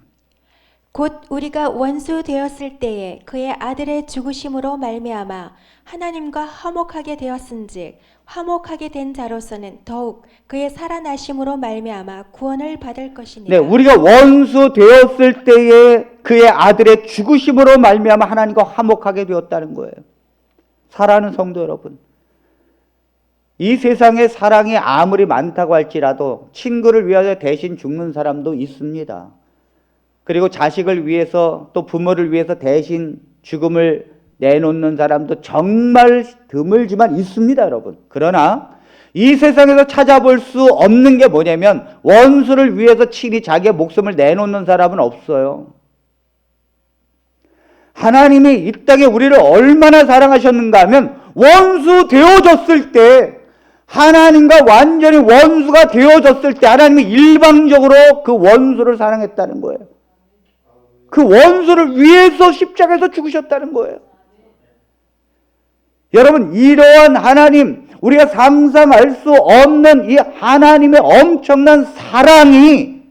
[SPEAKER 2] 곧 우리가 원수 되었을 때에 그의 아들의 죽으심으로 말미암아 하나님과 화목하게 되었은즉 화목하게 된 자로서는 더욱 그의 살아나심으로 말미암아 구원을 받을 것이니라.
[SPEAKER 1] 네, 우리가 원수 되었을 때에 그의 아들의 죽으심으로 말미암아 하나님과 화목하게 되었다는 거예요. 사랑하는 성도 여러분, 이 세상에 사랑이 아무리 많다고 할지라도 친구를 위하여 대신 죽는 사람도 있습니다. 그리고 자식을 위해서 또 부모를 위해서 대신 죽음을 내놓는 사람도 정말 드물지만 있습니다, 여러분. 그러나 이 세상에서 찾아볼 수 없는 게 뭐냐면 원수를 위해서 친히 자기의 목숨을 내놓는 사람은 없어요. 하나님이 이 땅에 우리를 얼마나 사랑하셨는가 하면 원수 되어졌을 때, 하나님과 완전히 원수가 되어졌을 때 하나님이 일방적으로 그 원수를 사랑했다는 거예요. 그 원수를 위해서 십자가에서 죽으셨다는 거예요. 여러분, 이러한 하나님, 우리가 상상할 수 없는 이 하나님의 엄청난 사랑이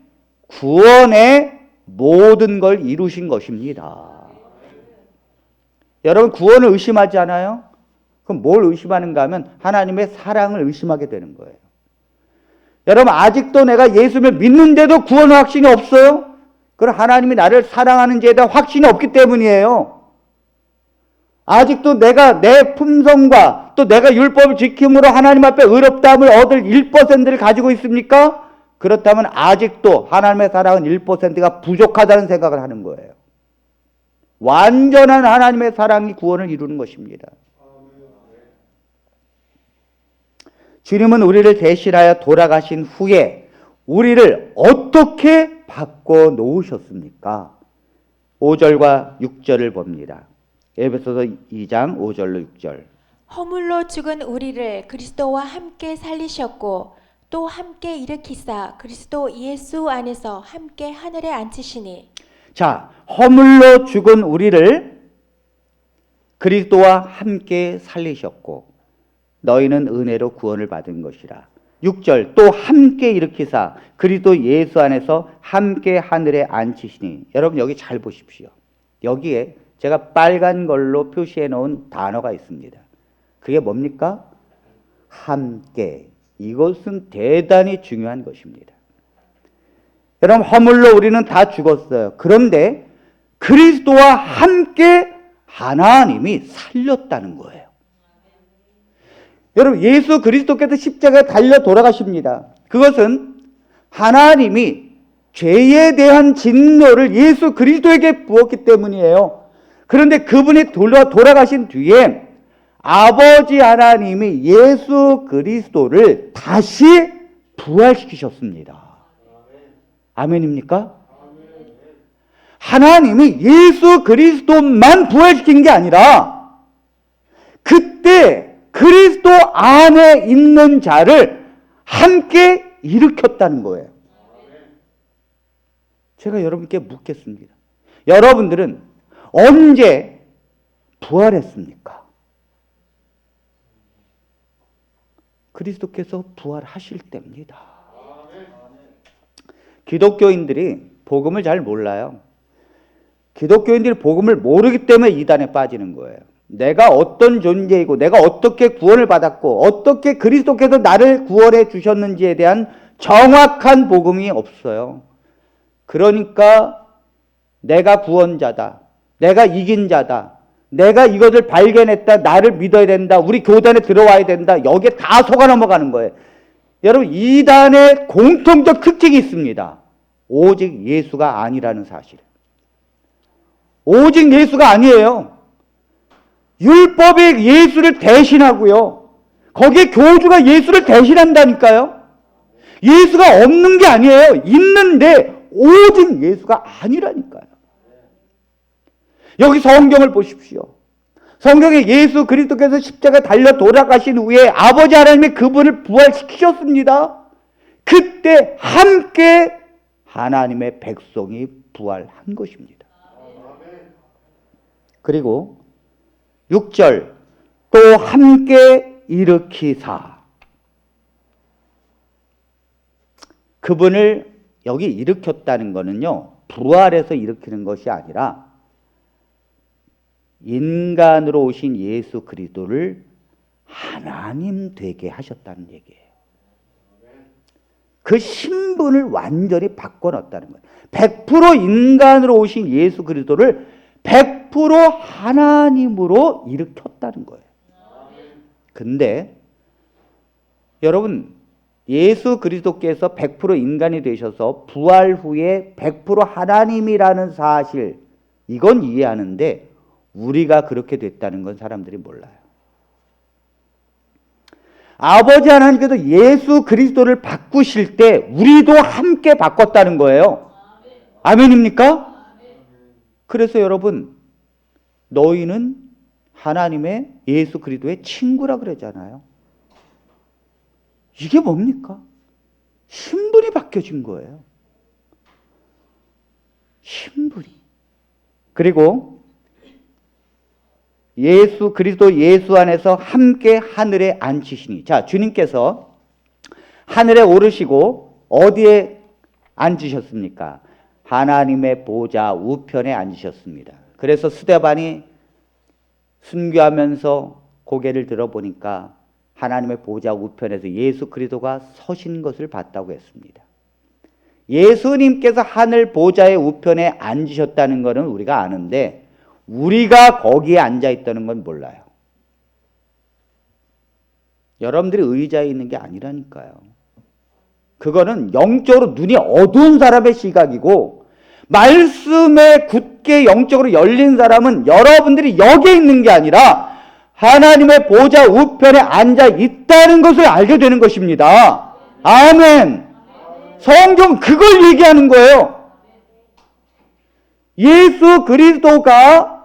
[SPEAKER 1] 구원의 모든 걸 이루신 것입니다. 여러분, 구원을 의심하지 않아요? 그럼 뭘 의심하는가 하면 하나님의 사랑을 의심하게 되는 거예요. 여러분, 아직도 내가 예수를 믿는데도 구원 확신이 없어요? 그럼 하나님이 나를 사랑하는지에 대한 확신이 없기 때문이에요. 아직도 내가 내 품성과 또 내가 율법을 지킴으로 하나님 앞에 의롭다함을 얻을 1%를 가지고 있습니까? 그렇다면 아직도 하나님의 사랑은 1%가 부족하다는 생각을 하는 거예요. 완전한 하나님의 사랑이 구원을 이루는 것입니다. 주님은 우리를 대신하여 돌아가신 후에 우리를 어떻게 바꿔 놓으셨습니까? 5절과 6절을 봅니다. 에베소서 2장 5절로 6절.
[SPEAKER 2] 허물로 죽은 우리를 그리스도와 함께 살리셨고 또 함께 일으키사 그리스도 예수 안에서 함께 하늘에 앉히시니.
[SPEAKER 1] 자, 허물로 죽은 우리를 그리스도와 함께 살리셨고 너희는 은혜로 구원을 받은 것이라. 6절, 또 함께 일으키사 그리스도 예수 안에서 함께 하늘에 앉히시니. 여러분, 여기 잘 보십시오. 여기에 제가 빨간 걸로 표시해 놓은 단어가 있습니다. 그게 뭡니까? 함께. 이것은 대단히 중요한 것입니다. 여러분, 허물로 우리는 다 죽었어요. 그런데 그리스도와 함께 하나님이 살렸다는 거예요. 여러분, 예수 그리스도께서 십자가에 달려 돌아가십니다. 그것은 하나님이 죄에 대한 진노를 예수 그리스도에게 부었기 때문이에요. 그런데 그분이 돌아가신 뒤에 아버지 하나님이 예수 그리스도를 다시 부활시키셨습니다. 아멘입니까? 하나님이 예수 그리스도만 부활시킨 게 아니라 그때 그리스도 안에 있는 자를 함께 일으켰다는 거예요. 제가 여러분께 묻겠습니다. 여러분들은 언제 부활했습니까? 그리스도께서 부활하실 때입니다. 기독교인들이 복음을 잘 몰라요. 기독교인들이 복음을 모르기 때문에 이단에 빠지는 거예요. 내가 어떤 존재이고 내가 어떻게 구원을 받았고 어떻게 그리스도께서 나를 구원해 주셨는지에 대한 정확한 복음이 없어요. 그러니까 내가 구원자다, 내가 이긴 자다, 내가 이것을 발견했다, 나를 믿어야 된다, 우리 교단에 들어와야 된다, 여기에 다 속아 넘어가는 거예요. 여러분, 이단의 공통적 특징이 있습니다. 오직 예수가 아니라는 사실. 오직 예수가 아니에요. 율법이 예수를 대신하고요. 거기에 교주가 예수를 대신한다니까요. 예수가 없는 게 아니에요. 있는데 오직 예수가 아니라니까요. 여기 성경을 보십시오. 성경에 예수 그리스도께서 십자가에 달려 돌아가신 후에 아버지 하나님이 그분을 부활시키셨습니다. 그때 함께 하나님의 백성이 부활한 것입니다. 그리고 6절, 또 함께 일으키사. 그분을 여기 일으켰다는 것은요, 부활해서 일으키는 것이 아니라 인간으로 오신 예수 그리스도를 하나님 되게 하셨다는 얘기예요. 그 신분을 완전히 바꿔놨다는 거예요. 100% 인간으로 오신 예수 그리스도를 100% 하나님으로 일으켰다는 거예요. 근데 여러분, 예수 그리스도께서 100% 인간이 되셔서 부활 후에 100% 하나님이라는 사실, 이건 이해하는데 우리가 그렇게 됐다는 건 사람들이 몰라요. 아버지 하나님께서 예수 그리스도를 바꾸실 때 우리도 함께 바꿨다는 거예요. 아멘입니까? 그래서 여러분, 너희는 하나님의 예수 그리스도의 친구라 그러잖아요. 이게 뭡니까? 신분이 바뀌어진 거예요. 신분이. 그리고 예수 그리스도 예수 안에서 함께 하늘에 앉히시니. 자, 주님께서 하늘에 오르시고 어디에 앉으셨습니까? 하나님의 보좌 우편에 앉으셨습니다. 그래서 스데반이 순교하면서 고개를 들어보니까 하나님의 보좌 우편에서 예수 그리스도가 서신 것을 봤다고 했습니다. 예수님께서 하늘 보좌의 우편에 앉으셨다는 것은 우리가 아는데 우리가 거기에 앉아있다는 건 몰라요. 여러분들이 의자에 있는 게 아니라니까요. 그거는 영적으로 눈이 어두운 사람의 시각이고 말씀에 굳게 영적으로 열린 사람은 여러분들이 여기에 있는 게 아니라 하나님의 보좌 우편에 앉아 있다는 것을 알게 되는 것입니다. 아멘. 성경 그걸 얘기하는 거예요. 예수 그리스도가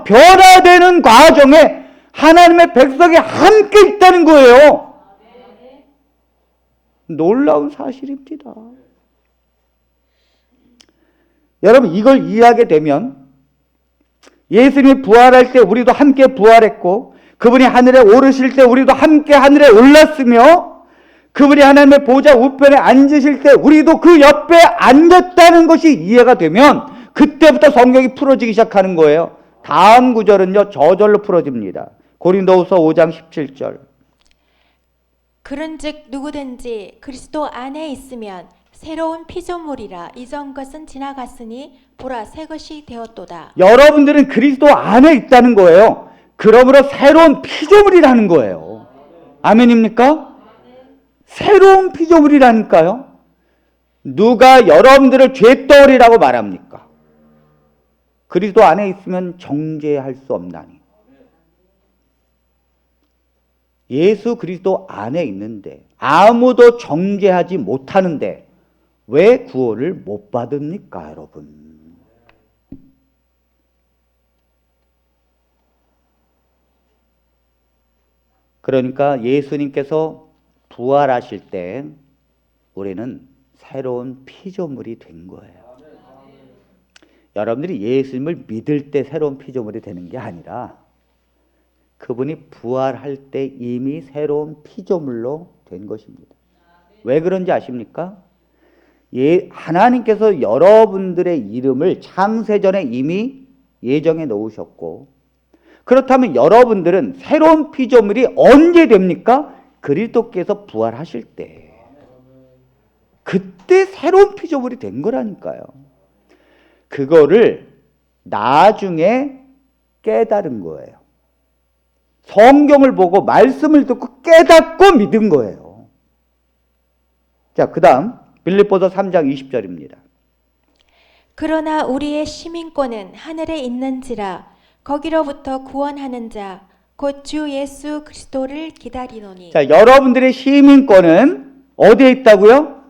[SPEAKER 1] 변화되는 과정에 하나님의 백성이 함께 있다는 거예요. 놀라운 사실입니다. 여러분, 이걸 이해하게 되면 예수님이 부활할 때 우리도 함께 부활했고 그분이 하늘에 오르실 때 우리도 함께 하늘에 올랐으며 그분이 하나님의 보좌 우편에 앉으실 때 우리도 그 옆에 앉았다는 것이 이해가 되면 그때부터 성경이 풀어지기 시작하는 거예요. 다음 구절은요, 저절로 풀어집니다. 고린도후서 5장 17절.
[SPEAKER 2] 그런즉 누구든지 그리스도 안에 있으면 새로운 피조물이라. 이전 것은 지나갔으니 보라 새 것이 되었도다.
[SPEAKER 1] 여러분들은 그리스도 안에 있다는 거예요. 그러므로 새로운 피조물이라는 거예요. 아멘입니까? 새로운 피조물이라니까요. 누가 여러분들을 죄덩어리라고 말합니까? 그리스도 안에 있으면 정죄할 수 없나니. 예수 그리스도 안에 있는데 아무도 정죄하지 못하는데 왜 구원을 못 받습니까, 여러분? 그러니까 예수님께서 부활하실 때 우리는 새로운 피조물이 된 거예요. 여러분들이 예수님을 믿을 때 새로운 피조물이 되는 게 아니라 그분이 부활할 때 이미 새로운 피조물로 된 것입니다. 왜 그런지 아십니까? 하나님께서 여러분들의 이름을 창세전에 이미 예정해 놓으셨고, 그렇다면 여러분들은 새로운 피조물이 언제 됩니까? 그리스도께서 부활하실 때. 그때 새로운 피조물이 된 거라니까요. 그거를 나중에 깨달은 거예요. 성경을 보고 말씀을 듣고 깨닫고 믿은 거예요. 자, 그 다음 빌립보서 3장 20절입니다.
[SPEAKER 2] 그러나 우리의 시민권은 하늘에 있는지라. 거기로부터 구원하는 자 곧 주 예수 그리스도를 기다리노니.
[SPEAKER 1] 자, 여러분들의 시민권은 어디에 있다고요?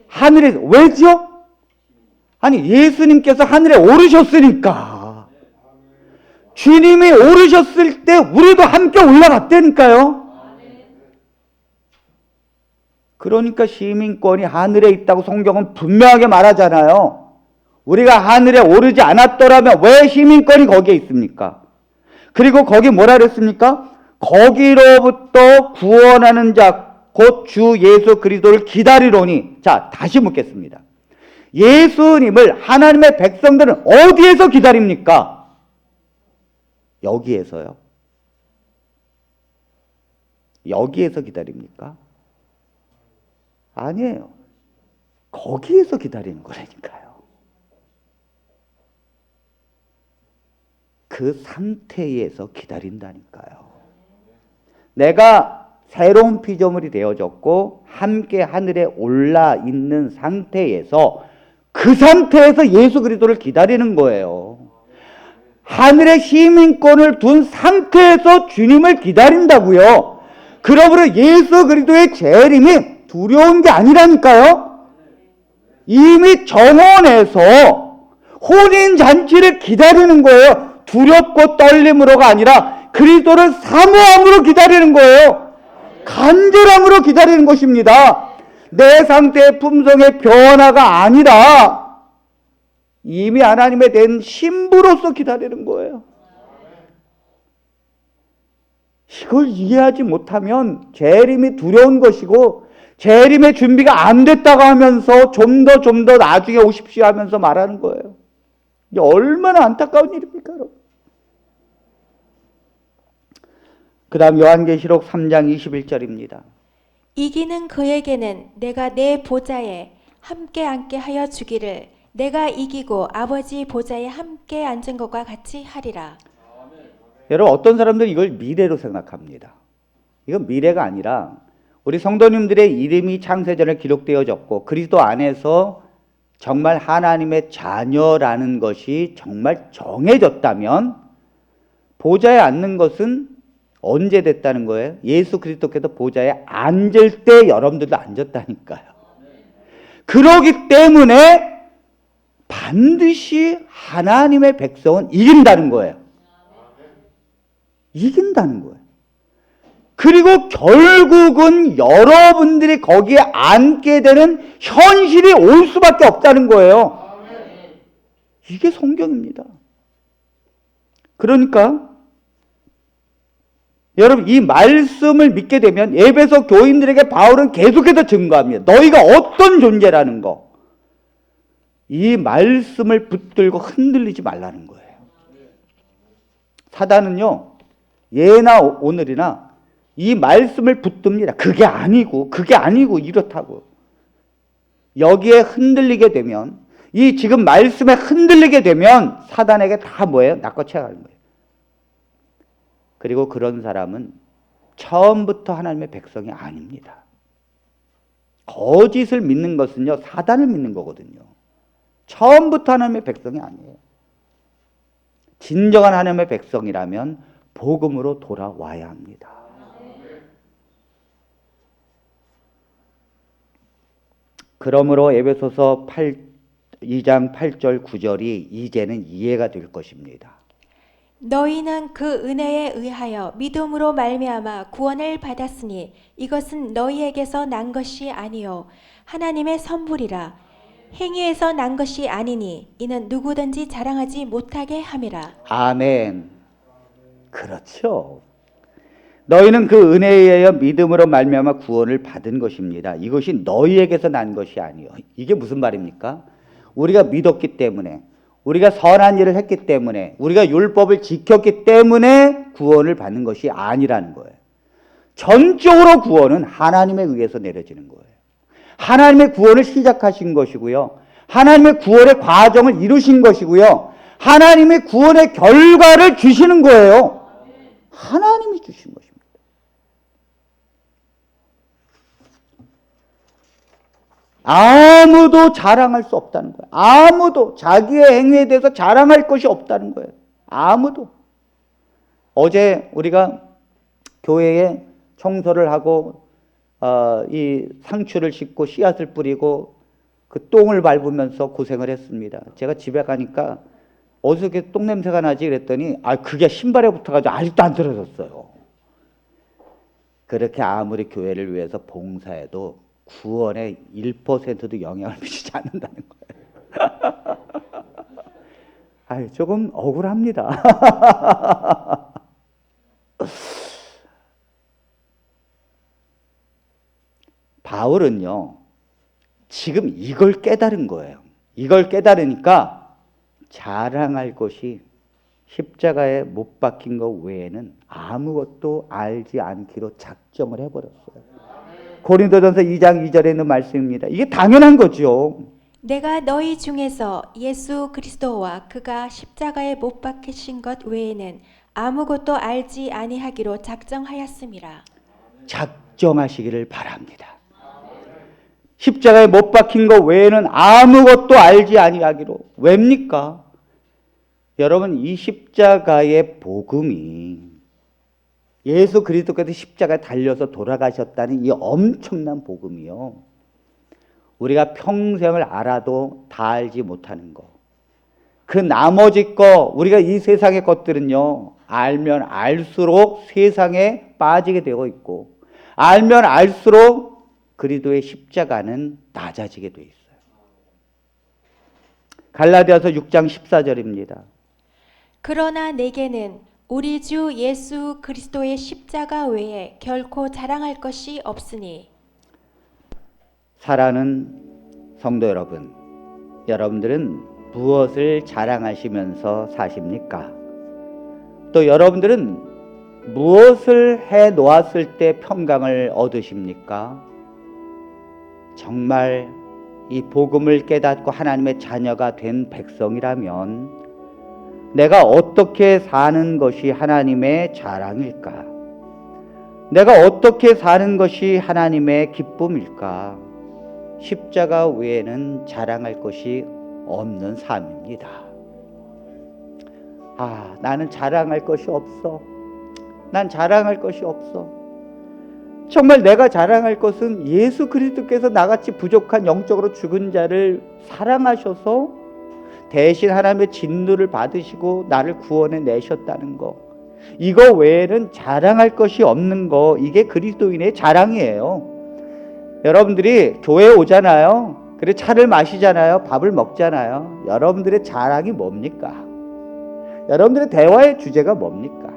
[SPEAKER 1] 하늘에. 왜죠? 아니, 예수님께서 하늘에 오르셨으니까. 주님이 오르셨을 때 우리도 함께 올라갔다니까요. 그러니까 시민권이 하늘에 있다고 성경은 분명하게 말하잖아요. 우리가 하늘에 오르지 않았더라면 왜 시민권이 거기에 있습니까? 그리고 거기 뭐라 그랬습니까? 거기로부터 구원하는 자 곧 주 예수 그리스도를 기다리노니. 자, 다시 묻겠습니다. 예수님을 하나님의 백성들은 어디에서 기다립니까? 여기에서요. 여기에서 기다립니까? 아니에요. 거기에서 기다리는 거라니까요. 그 상태에서 기다린다니까요. 내가 새로운 피조물이 되어졌고 함께 하늘에 올라 있는 상태에서 그 상태에서 예수 그리스도를 기다리는 거예요. 하늘의 시민권을 둔 상태에서 주님을 기다린다고요. 그러므로 예수 그리스도의 재림이 두려운 게 아니라니까요. 이미 정원에서 혼인잔치를 기다리는 거예요. 두렵고 떨림으로가 아니라 그리스도를 사모함으로 기다리는 거예요. 간절함으로 기다리는 것입니다. 내 상태의 품성의 변화가 아니라 이미 하나님의 된 신부로서 기다리는 거예요. 이걸 이해하지 못하면 재림이 두려운 것이고 재림의 준비가 안 됐다고 하면서 좀 더 나중에 오십시오 하면서 말하는 거예요. 이게 얼마나 안타까운 일입니까, 여러분? 그 다음 요한계시록 3장 21절입니다.
[SPEAKER 2] 이기는 그에게는 내가 내 보좌에 함께 앉게 하여 주기를 내가 이기고 아버지 보좌에 함께 앉은 것과 같이 하리라.
[SPEAKER 1] 여러분, 어떤 사람들은 이걸 미래로 생각합니다. 이건 미래가 아니라 우리 성도님들의 이름이 창세전에 기록되어졌고 그리스도 안에서 정말 하나님의 자녀라는 것이 정말 정해졌다면 보좌에 앉는 것은 언제 됐다는 거예요? 예수 그리스도께서 보좌에 앉을 때 여러분들도 앉았다니까요. 그러기 때문에 반드시 하나님의 백성은 이긴다는 거예요. 이긴다는 거예요. 그리고 결국은 여러분들이 거기에 앉게 되는 현실이 올 수밖에 없다는 거예요. 이게 성경입니다. 그러니까 여러분, 이 말씀을 믿게 되면 에베소 교인들에게 바울은 계속해서 증거합니다. 너희가 어떤 존재라는 거. 이 말씀을 붙들고 흔들리지 말라는 거예요. 사단은요, 예나 오늘이나 이 말씀을 붙듭니다. 그게 아니고 이렇다고. 여기에 흔들리게 되면, 이 지금 말씀에 흔들리게 되면 사단에게 다 뭐예요? 낚아채가는 거예요. 그리고 그런 사람은 처음부터 하나님의 백성이 아닙니다. 거짓을 믿는 것은요, 사단을 믿는 거거든요. 처음부터 하나님의 백성이 아니에요. 진정한 하나님의 백성이라면 복음으로 돌아와야 합니다. 그러므로 에베소서 2장 8절 9절이 이제는 이해가 될 것입니다.
[SPEAKER 2] 너희는 그 은혜에 의하여 믿음으로 말미암아 구원을 받았으니 이것은 너희에게서 난 것이 아니요 하나님의 선물이라. 행위에서 난 것이 아니니 이는 누구든지 자랑하지 못하게 함이라.
[SPEAKER 1] 아멘. 그렇죠. 너희는 그 은혜에 의하여 믿음으로 말미암아 구원을 받은 것입니다. 이것이 너희에게서 난 것이 아니요. 이게 무슨 말입니까? 우리가 믿었기 때문에, 우리가 선한 일을 했기 때문에, 우리가 율법을 지켰기 때문에 구원을 받는 것이 아니라는 거예요. 전적으로 구원은 하나님에 의해서 내려지는 거예요. 하나님의 구원을 시작하신 것이고요. 하나님의 구원의 과정을 이루신 것이고요. 하나님의 구원의 결과를 주시는 거예요. 하나님이 주신 것입니다. 아무도 자랑할 수 없다는 거예요. 아무도 자기의 행위에 대해서 자랑할 것이 없다는 거예요. 아무도. 어제 우리가 교회에 청소를 하고 이 상추를 싣고 씨앗을 뿌리고 그 똥을 밟으면서 고생을 했습니다. 제가 집에 가니까 어떻게 똥 냄새가 나지 그랬더니 그게 신발에 붙어가지고 아직도 안 떨어졌어요. 그렇게 아무리 교회를 위해서 봉사해도 구원에 1%도 영향을 미치지 않는다는 거예요. 조금 억울합니다. 바울은요, 지금 이걸 깨달은 거예요. 이걸 깨달으니까 자랑할 것이 십자가에 못 박힌 것 외에는 아무것도 알지 않기로 작정을 해버렸어요. 고린도전서 2장 2절에 있는 말씀입니다. 이게 당연한 거죠.
[SPEAKER 2] 내가 너희 중에서 예수 그리스도와 그가 십자가에 못 박히신 것 외에는 아무것도 알지 아니하기로 작정하였음이라.
[SPEAKER 1] 작정하시기를 바랍니다. 십자가에 못 박힌 것 외에는 아무것도 알지 아니하기로. 왜입니까? 여러분, 이 십자가의 복음이 예수 그리스도께서 십자가에 달려서 돌아가셨다는 이 엄청난 복음이요, 우리가 평생을 알아도 다 알지 못하는 거, 그 나머지 거, 우리가 이 세상의 것들은요, 알면 알수록 세상에 빠지게 되어 있고, 알면 알수록 그리스도의 십자가는 낮아지게 되어 있어요. 갈라디아서 6장 14절입니다.
[SPEAKER 2] 그러나 내게는 우리 주 예수 그리스도의 십자가 외에 결코 자랑할 것이 없으니.
[SPEAKER 1] 사랑하는 성도 여러분, 여러분들은 무엇을 자랑하시면서 사십니까? 또 여러분들은 무엇을 해 놓았을 때 평강을 얻으십니까? 정말 이 복음을 깨닫고 하나님의 자녀가 된 백성이라면 내가 어떻게 사는 것이 하나님의 자랑일까? 내가 어떻게 사는 것이 하나님의 기쁨일까? 십자가 외에는 자랑할 것이 없는 삶입니다. 나는 자랑할 것이 없어. 난 자랑할 것이 없어. 정말 내가 자랑할 것은 예수 그리스도께서 나같이 부족한 영적으로 죽은 자를 사랑하셔서 대신 하나님의 진노를 받으시고 나를 구원해 내셨다는 거, 이거 외에는 자랑할 것이 없는 거, 이게 그리스도인의 자랑이에요. 여러분들이 교회에 오잖아요. 그리고 차를 마시잖아요. 밥을 먹잖아요. 여러분들의 자랑이 뭡니까? 여러분들의 대화의 주제가 뭡니까?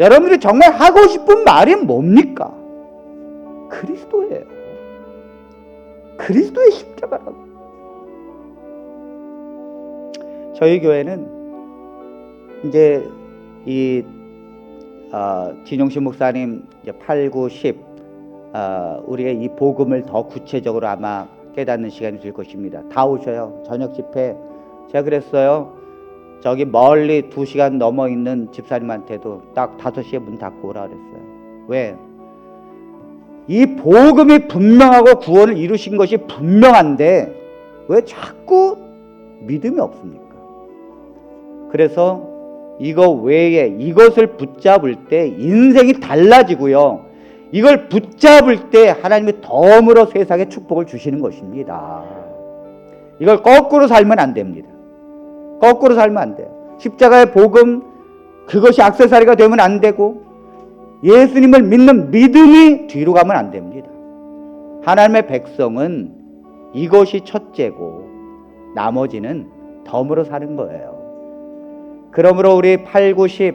[SPEAKER 1] 여러분들이 정말 하고 싶은 말이 뭡니까? 그리스도예요. 그리스도의 십자가라고. 저희 교회는 이제 이 진용신 목사님 이제 8, 9, 10 우리가 이 복음을 더 구체적으로 아마 깨닫는 시간이 될 것입니다. 다 오셔요. 저녁 집회. 제가 그랬어요. 저기 멀리 2시간 넘어 있는 집사님한테도 딱 5시에 문 닫고 오라 그랬어요. 왜? 이 복음이 분명하고 구원을 이루신 것이 분명한데 왜 자꾸 믿음이 없습니까? 그래서 이거 외에 이것을 붙잡을 때 인생이 달라지고요. 이걸 붙잡을 때 하나님이 덤으로 세상에 축복을 주시는 것입니다. 이걸 거꾸로 살면 안 됩니다. 거꾸로 살면 안 돼요. 십자가의 복음 그것이 액세서리가 되면 안 되고 예수님을 믿는 믿음이 뒤로 가면 안 됩니다. 하나님의 백성은 이것이 첫째고 나머지는 덤으로 사는 거예요. 그러므로 우리 8, 9, 10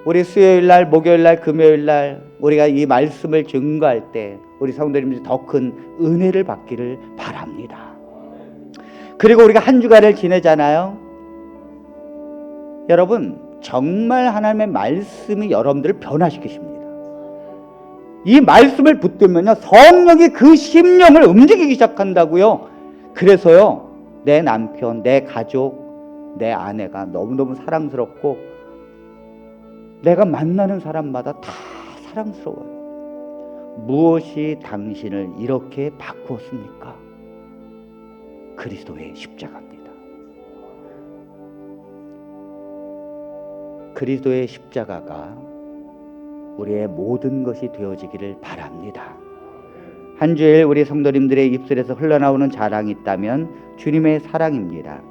[SPEAKER 1] 우리 수요일날, 목요일날, 금요일날 우리가 이 말씀을 증거할 때 우리 성도님들이 더 큰 은혜를 받기를 바랍니다. 그리고 우리가 한 주간을 지내잖아요. 여러분 정말 하나님의 말씀이 여러분들을 변화시키십니다. 이 말씀을 붙들면요 성령이 그 심령을 움직이기 시작한다고요. 그래서요 내 남편, 내 가족, 내 아내가 너무너무 사랑스럽고 내가 만나는 사람마다 다 사랑스러워요. 무엇이 당신을 이렇게 바꾸었습니까? 그리스도의 십자가입니다. 그리스도의 십자가가 우리의 모든 것이 되어지기를 바랍니다. 한 주일 우리 성도님들의 입술에서 흘러나오는 자랑이 있다면 주님의 사랑입니다.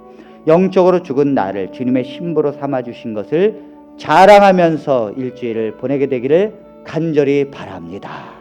[SPEAKER 1] 영적으로 죽은 나를 주님의 신부로 삼아주신 것을 자랑하면서 일주일을 보내게 되기를 간절히 바랍니다.